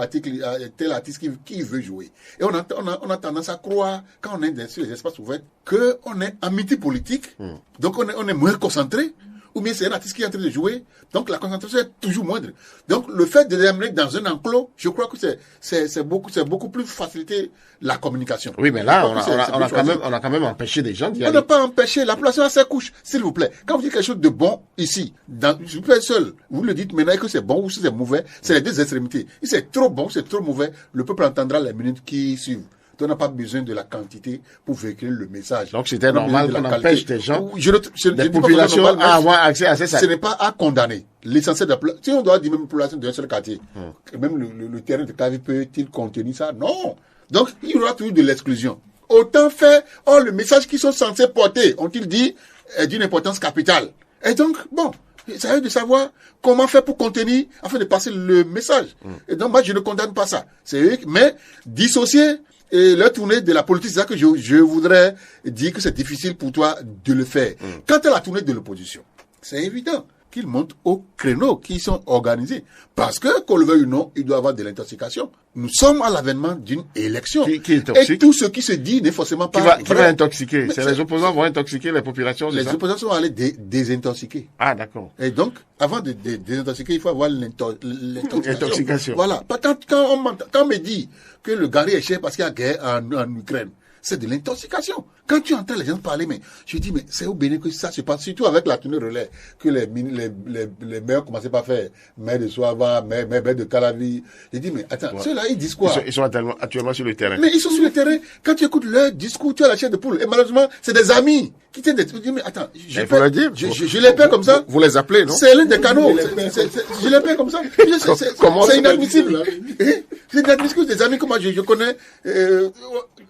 tel artiste qui veut jouer. Et on a tendance à croire, quand on est sur les espaces ouverts, qu'on est en miti politique, donc on est moins concentré, ou bien c'est un artiste qui est en train de jouer, donc la concentration est toujours moindre. Donc le fait de les amener dans un enclos, je crois que c'est beaucoup plus faciliter la communication. Oui, mais là, on a quand même empêché des gens d'y aller. On n'a pas empêché, la population a ses couches, s'il vous plaît. Quand vous dites quelque chose de bon ici, je suis seul, vous le dites maintenant que c'est bon ou si c'est mauvais, c'est les deux extrémités. Si c'est trop bon, c'est trop mauvais, le peuple entendra les minutes qui suivent. On n'a pas besoin de la quantité pour véhiculer le message. Donc c'était normal qu'on empêche des gens, des populations à avoir accès à ces salles. Ce n'est pas à condamner. L'essentiel de la si on doit dire même population d'un seul quartier, même le terrain de Calavi peut-il contenir ça? Non. Donc il y aura toujours de l'exclusion. Autant faire, le message qu'ils sont censés porter, ont-ils dit, est d'une importance capitale. Et donc, bon, c'est à eux de savoir comment faire pour contenir, afin de passer le message. Et donc moi je ne condamne pas ça. C'est eux, mais dissocier et leur tournée de la politique, c'est ça que je voudrais dire que c'est difficile pour toi de le faire. Quant à la tournée de l'opposition, c'est évident qu'ils montent au créneau, qu'ils sont organisés. Parce que, qu'on le veuille ou non, il doit y avoir de l'intoxication. Nous sommes à l'avènement d'une élection. Qui est toxique. Et tout ce qui se dit n'est forcément pas qui va intoxiquer? C'est les opposants vont intoxiquer les populations, les opposants vont aller désintoxiquer. Ah, d'accord. Et donc, avant de désintoxiquer, il faut avoir l'intoxication. Voilà. Quand on me dit que le gari est cher parce qu'il y a guerre en Ukraine, c'est de l'intoxication. Quand tu entends les gens parler, mais je dis, mais c'est au Bénin que ça se passe, surtout avec la tournée relais, que les maires commençaient par faire, maire de Soava, maire de Calavi. Je dis, mais attends, ceux-là, ils disent quoi? Ils sont actuellement sur le terrain. Mais ils sont sur le terrain. Quand tu écoutes leur discours, tu as la chair de poule. Et malheureusement, c'est des amis qui tiennent des... Je dis, mais attends, je les paie comme ça. Vous les appelez, non? C'est l'un des canaux. Je les paie comme ça. C'est inadmissible. C'est inadmissible que des amis que moi je connais,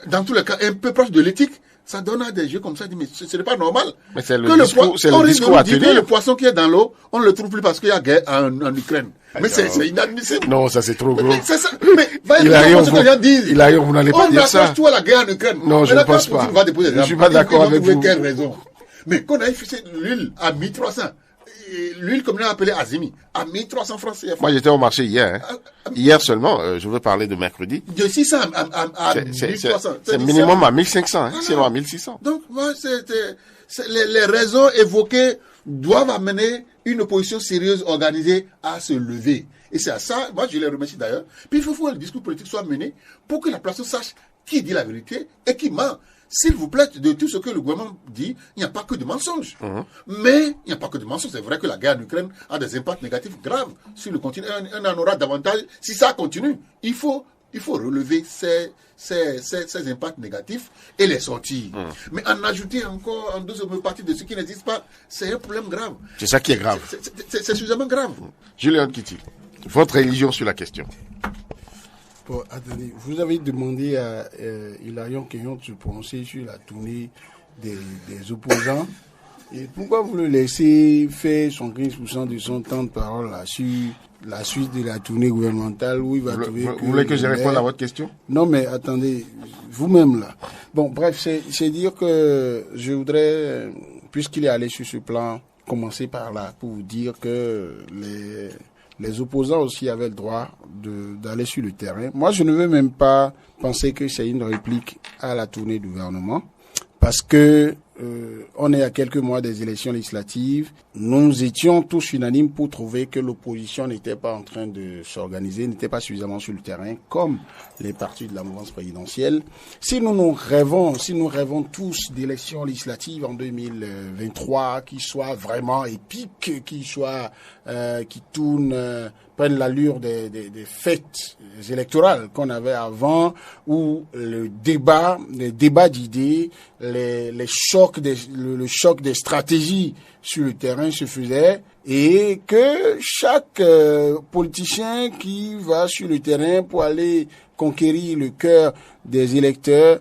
dans tous les cas, un peu proches de l'éthique, Ça donne à des jeux comme ça, mais ce n'est pas normal. Mais c'est le discours à tenir. Le poisson qui est dans l'eau, on ne le trouve plus parce qu'il y a guerre en Ukraine. Mais c'est inadmissible. Non, ça c'est trop gros. C'est ça. Mais il a rien, vous n'allez pas dire ça. On approche tout à la guerre en Ukraine. Non, je ne pense pas. Je ne suis pas d'accord avec vous. Quelle raison? Mais qu'on a fait l'huile à 1300. L'huile, comme on l'a appelé Azimi, à 1300 francs CFA. Moi, j'étais au marché hier. Hier seulement, je veux parler de mercredi. De 600 à 1300. C'est minimum à 1500, sinon à 1600. Donc, moi, les raisons évoquées doivent amener une opposition sérieuse, organisée, à se lever. Et c'est à ça, moi, je les remercie d'ailleurs. Puis, il faut que le discours politique soit mené pour que la population sache qui dit la vérité et qui ment. S'il vous plaît, de tout ce que le gouvernement dit, il n'y a pas que de mensonges. Mais il n'y a pas que de mensonges. C'est vrai que la guerre en Ukraine a des impacts négatifs graves sur le continent. On en aura davantage si ça continue. Il faut relever ces impacts négatifs et les sortir. Mais en ajouter encore en deuxième partie de ce qui n'existe pas, c'est un problème grave. C'est ça qui est grave. C'est suffisamment grave. Julien Kitty, votre religion sur la question. Bon, attendez, vous avez demandé à Hilarion Kenyon de se prononcer sur la tournée des opposants. Et pourquoi vous le laissez faire son 15% de son temps de parole là, sur la suite de la tournée gouvernementale où il va trouver que... Vous voulez que je réponde à votre question? Non, mais attendez, vous-même là. Bon, bref, c'est dire que je voudrais, puisqu'il est allé sur ce plan, commencer par là pour vous dire que les opposants aussi avaient le droit d'aller sur le terrain. Moi, je ne veux même pas penser que c'est une réplique à la tournée du gouvernement, parce que on est à quelques mois des élections législatives. Nous étions tous unanimes pour trouver que l'opposition n'était pas en train de s'organiser, n'était pas suffisamment sur le terrain, comme les partis de la mouvance présidentielle. Si nous rêvons tous d'élections législatives en 2023 qui soient vraiment épiques, qui prennent l'allure des fêtes électorales qu'on avait avant, où les débats d'idées, le choc des stratégies sur le terrain se faisait, et que chaque politicien qui va sur le terrain pour aller conquérir le cœur des électeurs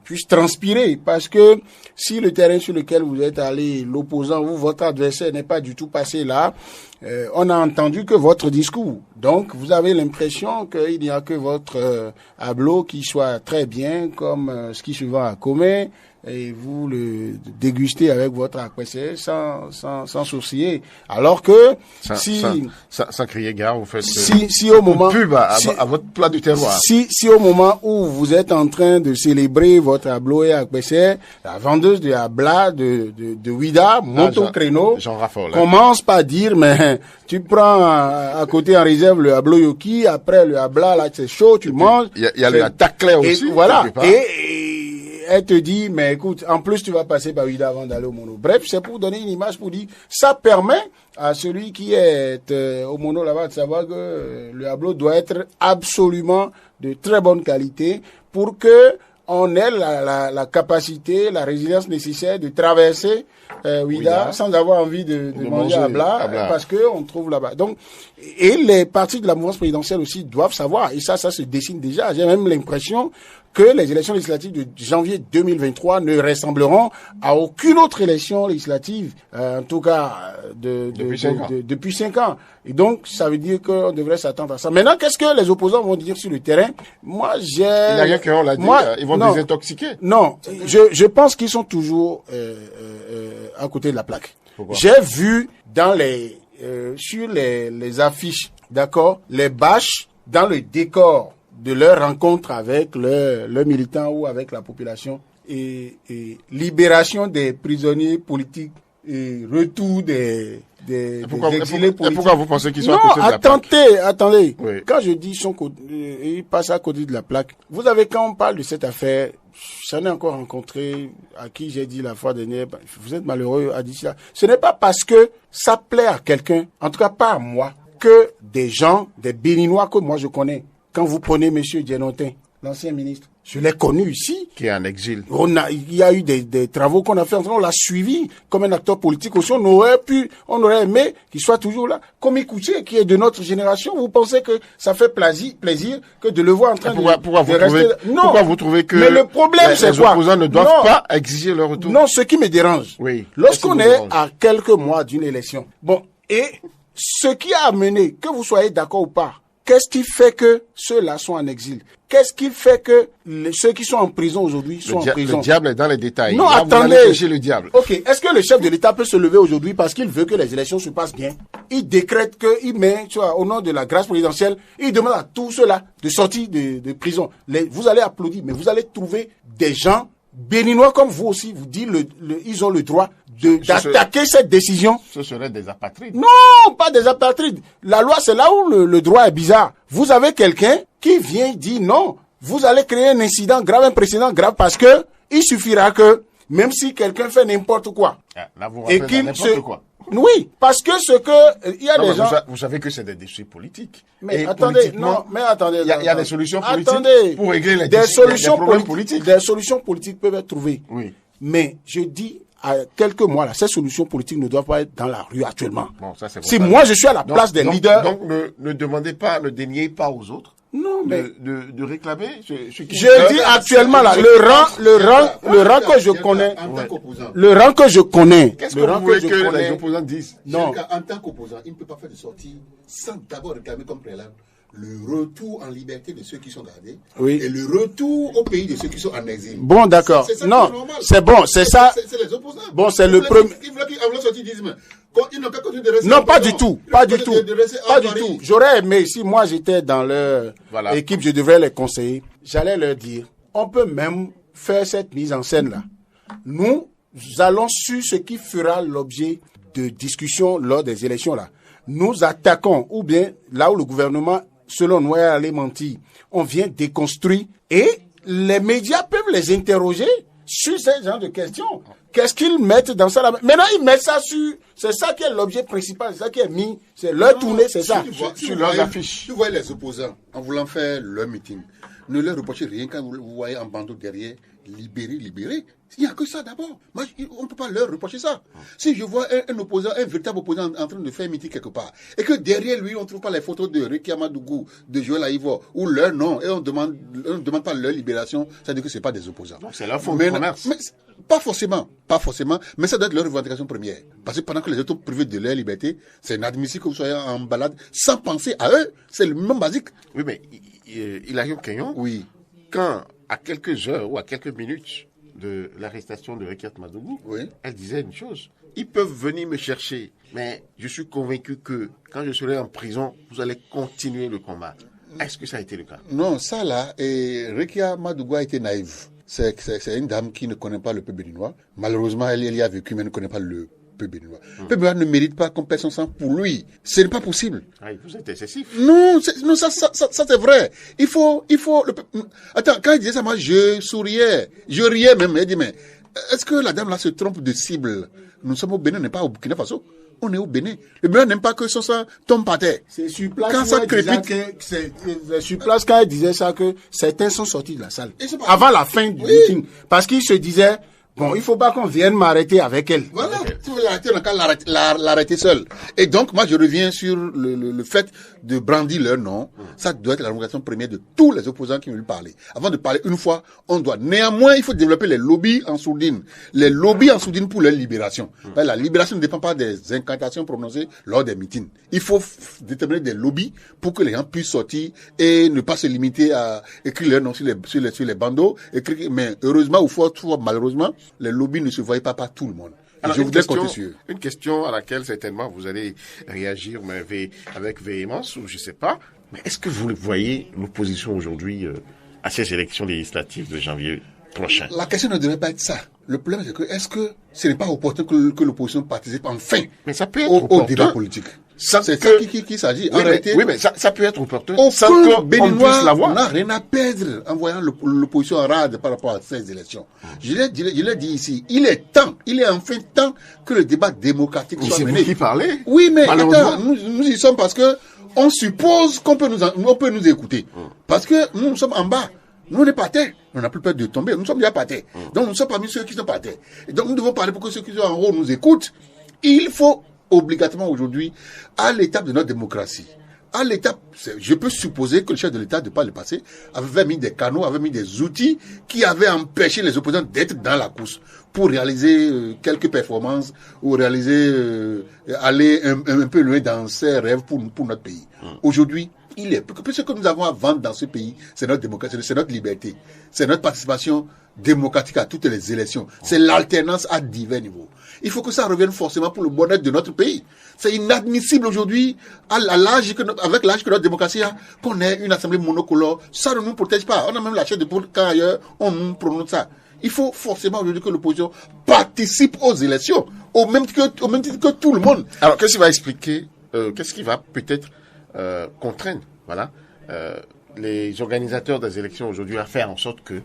puisse transpirer, parce que si le terrain sur lequel vous êtes allé, l'opposant ou votre adversaire n'est pas du tout passé là, on n'a entendu que votre discours. Donc vous avez l'impression qu'il n'y a que votre Ablo qui soit très bien, comme ce qui se vend à Comé, et vous le dégustez avec votre apprécié sans sourciller. Alors que sans crier gare, vous faites si au moment pub à votre plat du terroir. Si au moment où vous êtes en train de célébrer votre ablo et apprécié, la vendeuse de abla de Ouida monte au créneau, commence par dire, mais tu prends à côté en réserve le ablo yoki, après le abla là c'est chaud, tu manges. Il y a le taclé aussi. Et voilà. Et elle te dit, mais écoute, en plus tu vas passer par Ouida avant d'aller au mono. Bref, c'est pour donner une image, pour dire, ça permet à celui qui est au mono là-bas de savoir que le ablo doit être absolument de très bonne qualité pour que on ait la capacité, la résilience nécessaire de traverser Ouida sans avoir envie de manger abla, parce que on trouve là-bas. Donc, et les partis de la mouvance présidentielle aussi doivent savoir, et ça se dessine déjà. J'ai même l'impression que les élections législatives de janvier 2023 ne ressembleront à aucune autre élection législative, en tout cas depuis 5 ans. Et donc, ça veut dire qu'on devrait s'attendre à ça. Maintenant, qu'est-ce que les opposants vont dire sur le terrain? Moi, il y a rien qu'on l'a dit, ils vont désintoxiquer. Non, je pense qu'ils sont toujours à côté de la plaque. Pourquoi? J'ai vu sur les affiches, d'accord, les bâches dans le décor de leur rencontre avec leurs militants ou avec la population, et libération des prisonniers politiques et retour des exilés politiques. Pourquoi vous pensez qu'ils sont à côté de la plaque? Attendez. Oui. Quand je dis ils passent à côté de la plaque, vous avez, quand on parle de cette affaire, j'en ai encore rencontré à qui j'ai dit la fois dernière, vous êtes malheureux, a dit ça. Ce n'est pas parce que ça plaît à quelqu'un, en tout cas pas à moi, que des gens, des Béninois que moi je connais, quand vous prenez monsieur Dienotin, l'ancien ministre. Je l'ai connu ici. Qui est en exil. Il y a eu des travaux qu'on a fait, on l'a suivi comme un acteur politique aussi. On aurait aimé qu'il soit toujours là. Comme Ikouché, qui est de notre génération, vous pensez que ça fait plaisir que de le voir en train de rester... Non. Pourquoi vous trouvez que mais le problème, c'est quoi? Les opposants ne doivent pas exiger leur retour? Non, ce qui me dérange, oui. Lorsqu'on est à quelques mois d'une élection, bon, et ce qui a amené, que vous soyez d'accord ou pas, qu'est-ce qui fait que ceux-là sont en exil? Qu'est-ce qui fait que ceux qui sont en prison aujourd'hui sont en prison? Le diable est dans les détails. Non, là, attendez. Vous allez chercher le diable. Ok, est-ce que le chef de l'État peut se lever aujourd'hui parce qu'il veut que les élections se passent bien? Il décrète qu'il met, tu vois, au nom de la grâce présidentielle, il demande à tous ceux-là de sortir de prison. Vous allez applaudir, mais vous allez trouver des gens béninois comme vous aussi, vous dites ils ont le droit d'attaquer cette décision. Ce seraient des apatrides. Non, pas des apatrides. La loi, c'est là où le droit est bizarre. Vous avez quelqu'un qui vient dire non, vous allez créer un incident grave, un précédent grave, parce que il suffira que, même si quelqu'un fait n'importe quoi, là, vous et qu'il n'importe quoi. Oui, parce que il y a des gens... Vous savez que c'est des défis politiques. Mais attendez, il y a des solutions politiques pour régler les problèmes politiques. Des solutions politiques peuvent être trouvées. Oui. Mais je dis, à quelques mois là, ces solutions politiques ne doivent pas être dans la rue actuellement. Bon, ça, c'est si moi je suis à la place des leaders... Donc ne demandez pas, ne déniez pas aux autres. Non, mais de réclamer ce qui je dis actuellement là, le rang que je connais, le rang que je connais, qu'est-ce que vous voulez que les opposants disent? Non, en tant qu'opposant, il ne peut pas faire de sortie sans d'abord réclamer comme préalable le retour en liberté de ceux qui sont gardés, oui, et le retour au pays de ceux qui sont en exil. Bon, d'accord. Non, c'est bon, c'est ça. C'est les opposants. Bon, c'est le premier. Ils veulent qu'ils sorti disent, non, pas du tout, pas du tout, pas du tout. J'aurais aimé, si moi j'étais dans leur équipe, je devrais les conseiller. J'allais leur dire, on peut même faire cette mise en scène là. Nous allons sur ce qui fera l'objet de discussions lors des élections là. Nous attaquons, ou bien là où le gouvernement, selon nous, est allé mentir, on vient déconstruire et les médias peuvent les interroger sur ce genre de questions. Qu'est-ce qu'ils mettent dans ça là? Maintenant, ils mettent ça sur... C'est ça qui est l'objet principal, c'est ça qui est mis. C'est leur tournée, c'est ça. Sur leurs affiches. Tu vois les opposants, en voulant faire leur meeting, ne leur reprochez rien quand vous voyez en bandeau derrière, libérer. Il n'y a que ça d'abord. Moi, on ne peut pas leur reprocher ça. Si je vois un opposant, un véritable opposant en train de faire un meeting quelque part, et que derrière lui, on ne trouve pas les photos de Rekia Madougou, de Joël Aïvo, ou leur nom, et on ne demande pas leur libération, ça veut dire que ce n'est pas des opposants. Donc c'est leur fond de commerce. Pas forcément, mais ça doit être leur revendication première. Parce que pendant que les autres privés de leur liberté, c'est inadmissible que vous soyez en balade sans penser à eux. C'est le même basique. Oui, mais Hilarion Kenyon, oui, quand à quelques heures ou à quelques minutes de l'arrestation de Rekia Madougou, oui, elle disait une chose. Ils peuvent venir me chercher, mais je suis convaincu que quand je serai en prison, vous allez continuer le combat. Est-ce que ça a été le cas? Non, ça là, Rekia Madougou a été naïve. C'est une dame qui ne connaît pas le peuple béninois. Malheureusement, elle y a vécu, mais ne connaît pas le peuple béninois. Le peuple béninois ne mérite pas qu'on pèse son sang pour lui. Ce n'est pas possible. Ah, vous êtes excessif. Non, ça c'est vrai. Il faut Attends, quand il disait ça, moi, je souriais. Je riais même. Il dit, mais est-ce que la dame là se trompe de cible? Nous sommes au Bénin, on n'est pas au Burkina Faso. On est au Bénin. Le Bénin n'aime pas que son sang tombe par terre. C'est sur place quand ça crépite. Sur place, quand elle disait ça, que certains sont sortis de la salle. Avant la fin du meeting. Parce qu'ils se disaient, bon, il faut pas qu'on vienne m'arrêter avec elle. Voilà. Si vous l'arrêtez, on n'a qu'à l'arrêter seul. Et donc, moi, je reviens sur le fait de brandir leur nom. Ça doit être la revendication première de tous les opposants qui veulent parler. Avant de parler une fois, on doit. Néanmoins, il faut développer les lobbies en sourdine. Les lobbies en sourdine pour leur libération. La libération ne dépend pas des incantations prononcées lors des meetings. Il faut déterminer des lobbies pour que les gens puissent sortir et ne pas se limiter à écrire leur nom sur les bandeaux. Mais heureusement ou fort, malheureusement, les lobbies ne se voient pas par tout le monde. Alors, je voudrais compter sur eux. Une question à laquelle certainement vous allez réagir mais avec véhémence ou je sais pas. Mais est-ce que vous voyez l'opposition aujourd'hui à ces élections législatives de janvier prochain? La question ne devrait pas être ça. Le problème c'est que est-ce que ce n'est pas opportun que l'opposition participe enfin au débat politique? C'est ça qui s'agit. Oui, mais ça peut être opportun. Aucun Béninois n'a rien à perdre en voyant l'opposition en rade par rapport à ces élections. Je l'ai dit ici, il est enfin temps que le débat démocratique soit mené. C'est vous qui parlez. Oui, mais attends, nous y sommes parce que on suppose qu'on peut nous écouter. Parce que nous sommes en bas. Nous, on est par terre. On n'a plus peur de tomber. Nous sommes déjà par terre. Donc, nous sommes parmi ceux qui sont par terre. Et donc, nous devons parler pour que ceux qui sont en haut nous écoutent. Il faut obligatoirement aujourd'hui, à l'étape de notre démocratie, à l'étape, je peux supposer que le chef de l'État, de par le passé, avait mis des canaux, avait mis des outils qui avaient empêché les opposants d'être dans la course pour réaliser quelques performances ou réaliser, aller un peu loin dans ses rêves pour notre pays. Aujourd'hui, ce que nous avons à vendre dans ce pays, c'est notre démocratie, c'est notre liberté, c'est notre participation démocratique à toutes les élections, c'est l'alternance à divers niveaux. Il faut que ça revienne forcément pour le bonheur de notre pays. C'est inadmissible aujourd'hui, avec l'âge que notre démocratie a, qu'on ait une assemblée monocolore. Ça ne nous protège pas. On a même la chaise de poule quand ailleurs on nous prononce ça. Il faut forcément aujourd'hui que l'opposition participe aux élections, au même titre que tout le monde. Alors, qu'est-ce qui va expliquer, qu'est-ce qui va peut-être contraindre, voilà, les organisateurs des élections aujourd'hui à faire en sorte que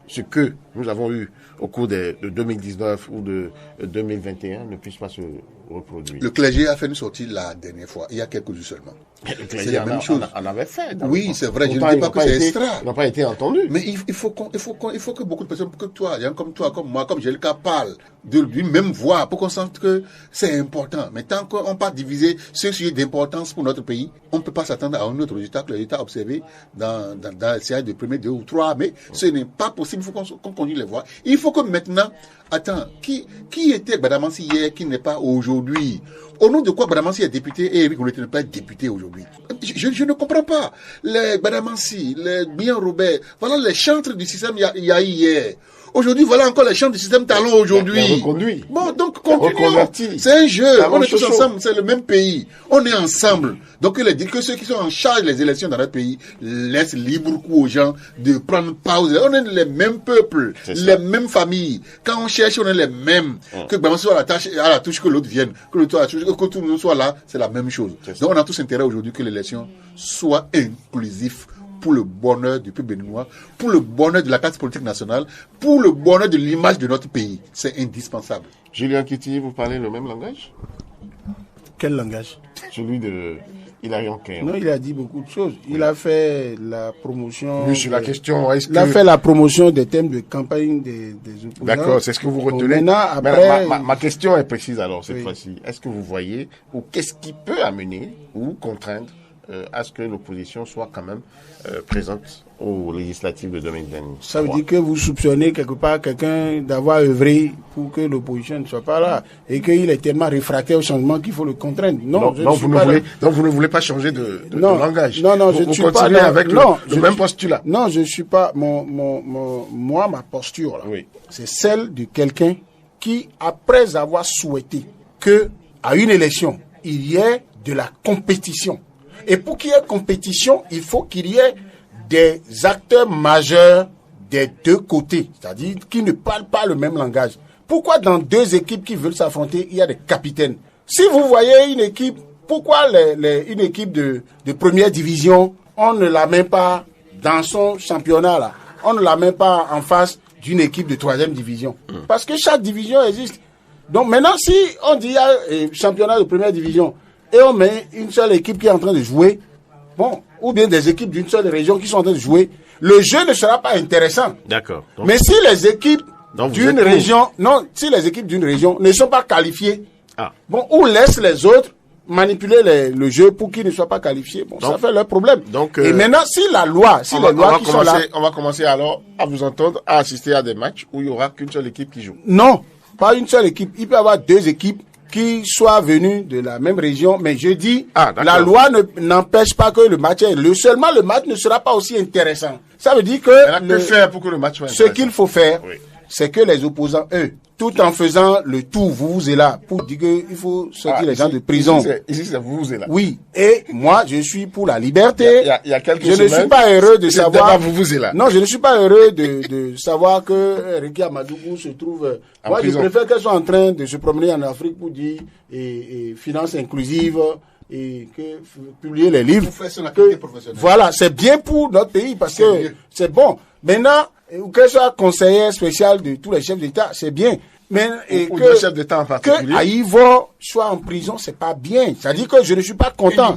ce que nous avons eu au cours de 2019 ou de 2021 ne puisse pas se reproduire. Le clergé a fait une sortie la dernière fois, il y a quelques jours seulement. Le clergé en avait fait. Oui, c'est vrai, je ne dis pas que c'est extra. Ils n'ont pas été entendus. Mais il faut que beaucoup de personnes, comme toi, comme moi, comme Jelka, parlent d'une même voix pour qu'on sente que c'est important. Mais tant qu'on pas diviser ce sujet d'importance pour notre pays, on ne peut pas s'attendre à un autre résultat que le résultat observé dans le séance de premier 2 ou 3 mai. Ce n'est pas possible, il faut qu'on conduise les voix. Il faut que maintenant, attends, qui était Gbadamansi hier qui n'est pas aujourd'hui? Au nom de quoi Gbadamansi est député et Eric Roulet n'est pas député aujourd'hui? Je ne comprends pas. Les Gbadamansi, les Bian Robert, voilà les chantres du système il y a hier. Aujourd'hui, voilà encore les chantres du système talon aujourd'hui. Bon, donc, continuons. C'est un jeu. On est tous ensemble. C'est le même pays. On est ensemble. Donc, il a dit que ceux qui sont en charge des élections dans notre pays laissent libre cours aux gens de prendre pause. On est les mêmes peuples, les mêmes familles. Quand on cherche, on est les mêmes. Que Gbadamansi soit à la touche, que l'autre vienne, que l'autre soit à la touche, que tout le monde soit là, c'est la même chose. Donc, on a tous intérêt aujourd'hui que l'élection soit inclusive pour le bonheur du peuple béninois, pour le bonheur de la classe politique nationale, pour le bonheur de l'image de notre pays. C'est indispensable. Julien Kitty, vous parlez le même langage? Quel langage? Celui de Hilarion Keyon. Non, il a dit beaucoup de choses. Il a fait la promotion... Oui, sur la question, il a fait la promotion des thèmes de campagne des opposants. D'accord, c'est ce que vous retenez. Après... Ma question est précise alors, cette fois-ci. Est-ce que vous voyez, ou qu'est-ce qui peut amener ou contraindre à ce que l'opposition soit quand même présente aux législatives de 2020. Ça veut dire que vous soupçonnez quelque part quelqu'un d'avoir œuvré pour que l'opposition ne soit pas là et qu'il est tellement réfractaire au changement qu'il faut le contraindre. Non, donc vous ne voulez pas changer de langage. Non, je ne suis pas avec le même postulat. Non, je ne suis pas. Moi, ma posture, là, c'est celle de quelqu'un qui, après avoir souhaité que à une élection, il y ait de la compétition. Et pour qu'il y ait compétition, il faut qu'il y ait des acteurs majeurs des deux côtés, c'est-à-dire qui ne parlent pas le même langage. Pourquoi dans deux équipes qui veulent s'affronter, il y a des capitaines? Si vous voyez une équipe, pourquoi une équipe de première division, on ne la met pas dans son championnat là? On ne la met pas en face d'une équipe de troisième division. Parce que chaque division existe. Donc maintenant, si on dit il y a championnat de première division, et on met une seule équipe qui est en train de jouer, bon, ou bien des équipes d'une seule région qui sont en train de jouer, le jeu ne sera pas intéressant. D'accord. Mais si les équipes d'une région, si les équipes d'une région ne sont pas qualifiées, bon, on laisse les autres manipuler le jeu pour qu'ils ne soient pas qualifiés. Bon, donc, ça fait leur problème. Donc, et maintenant, si les lois sont là, on va commencer alors à vous entendre, à assister à des matchs où il n'y aura qu'une seule équipe qui joue. Non, pas une seule équipe. Il peut y avoir deux équipes qui soient venus de la même région, mais je dis, la loi n'empêche pas que le match seulement le match ne sera pas aussi intéressant. Ça veut dire que faire pour que le match soit ce qu'il faut faire, c'est que les opposants, eux, tout en faisant le tout, vous êtes là, pour dire qu'il faut sortir les gens de prison. Ici, c'est vous êtes là. Oui. Et moi, je suis pour la liberté. Il y a quelques semaines. Je ne suis pas heureux de savoir. Vous êtes là. Non, je ne suis pas heureux de savoir que Ricky Amadougou se trouve. Moi, je préfère qu'elle soit en train de se promener en Afrique pour dire finance inclusive et publier les livres. Voilà, c'est bien pour notre pays parce que c'est bon. Maintenant, qu'elle soit conseillère spéciale de tous les chefs d'État, c'est bien. Mais ou d'un chef d'État en particulier. Que Aïvo soit en prison, c'est pas bien. C'est-à-dire que je ne suis pas content.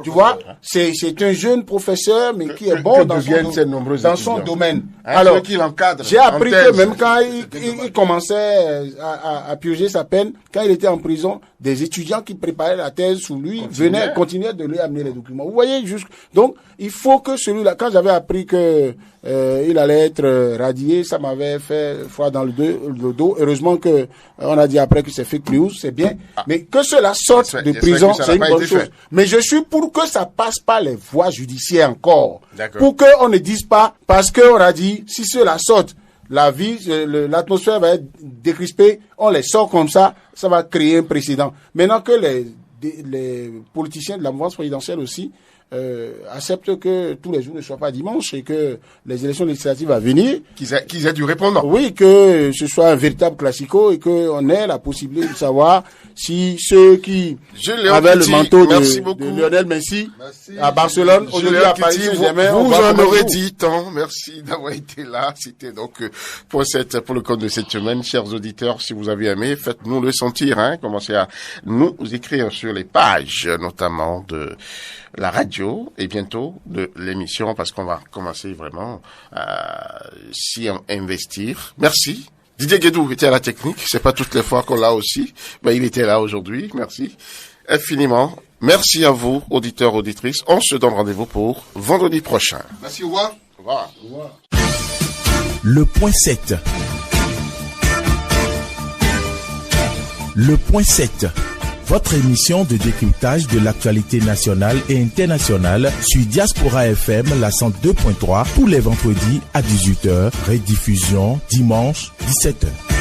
Tu vois, c'est un jeune professeur, mais qui est bon dans son domaine. Alors, qui l'encadre. J'ai appris que même quand il commençait à purger sa peine, quand il était en prison, des étudiants qui préparaient la thèse sous lui continuaient de lui amener les documents. Vous voyez, donc, il faut que celui-là, quand j'avais appris que il allait être radié, ça m'avait fait froid dans le dos. Heureusement que on a dit après que c'est fake news, c'est bien. Mais que cela sorte de prison, c'est une bonne chose. Mais je suis pour que ça passe par les voies judiciaires encore. Pour qu'on ne dise pas, parce qu'on a dit, si cela sorte, l'atmosphère va être décrispée, on les sort comme ça va créer un précédent. Maintenant que les politiciens de la mouvance présidentielle aussi acceptent que tous les jours ne soient pas dimanche et que les élections législatives à venir, qu'ils aient du répondant. Oui, que ce soit un véritable classico et qu'on ait la possibilité de savoir si ceux qui avaient le manteau de Lionel Messi à Barcelone, aujourd'hui à Paris Saint-Germain, vous en aurez dit tant. Merci d'avoir été là. C'était donc pour le compte de cette semaine, chers auditeurs. Si vous avez aimé, faites-nous le sentir. Commencez à nous écrire sur les pages, notamment de la radio et bientôt de l'émission, parce qu'on va commencer vraiment à s'y investir. Merci. Didier Guédou était à la technique. C'est pas toutes les fois qu'on l'a aussi, mais il était là aujourd'hui. Merci infiniment. Merci à vous, auditeurs, auditrices. On se donne rendez-vous pour vendredi prochain. Merci, au revoir. Au revoir. Au revoir. Le point 7. Le point 7. Votre émission de décryptage de l'actualité nationale et internationale sur Diaspora FM, la 102.3, tous les vendredis à 18h, rediffusion dimanche 17h.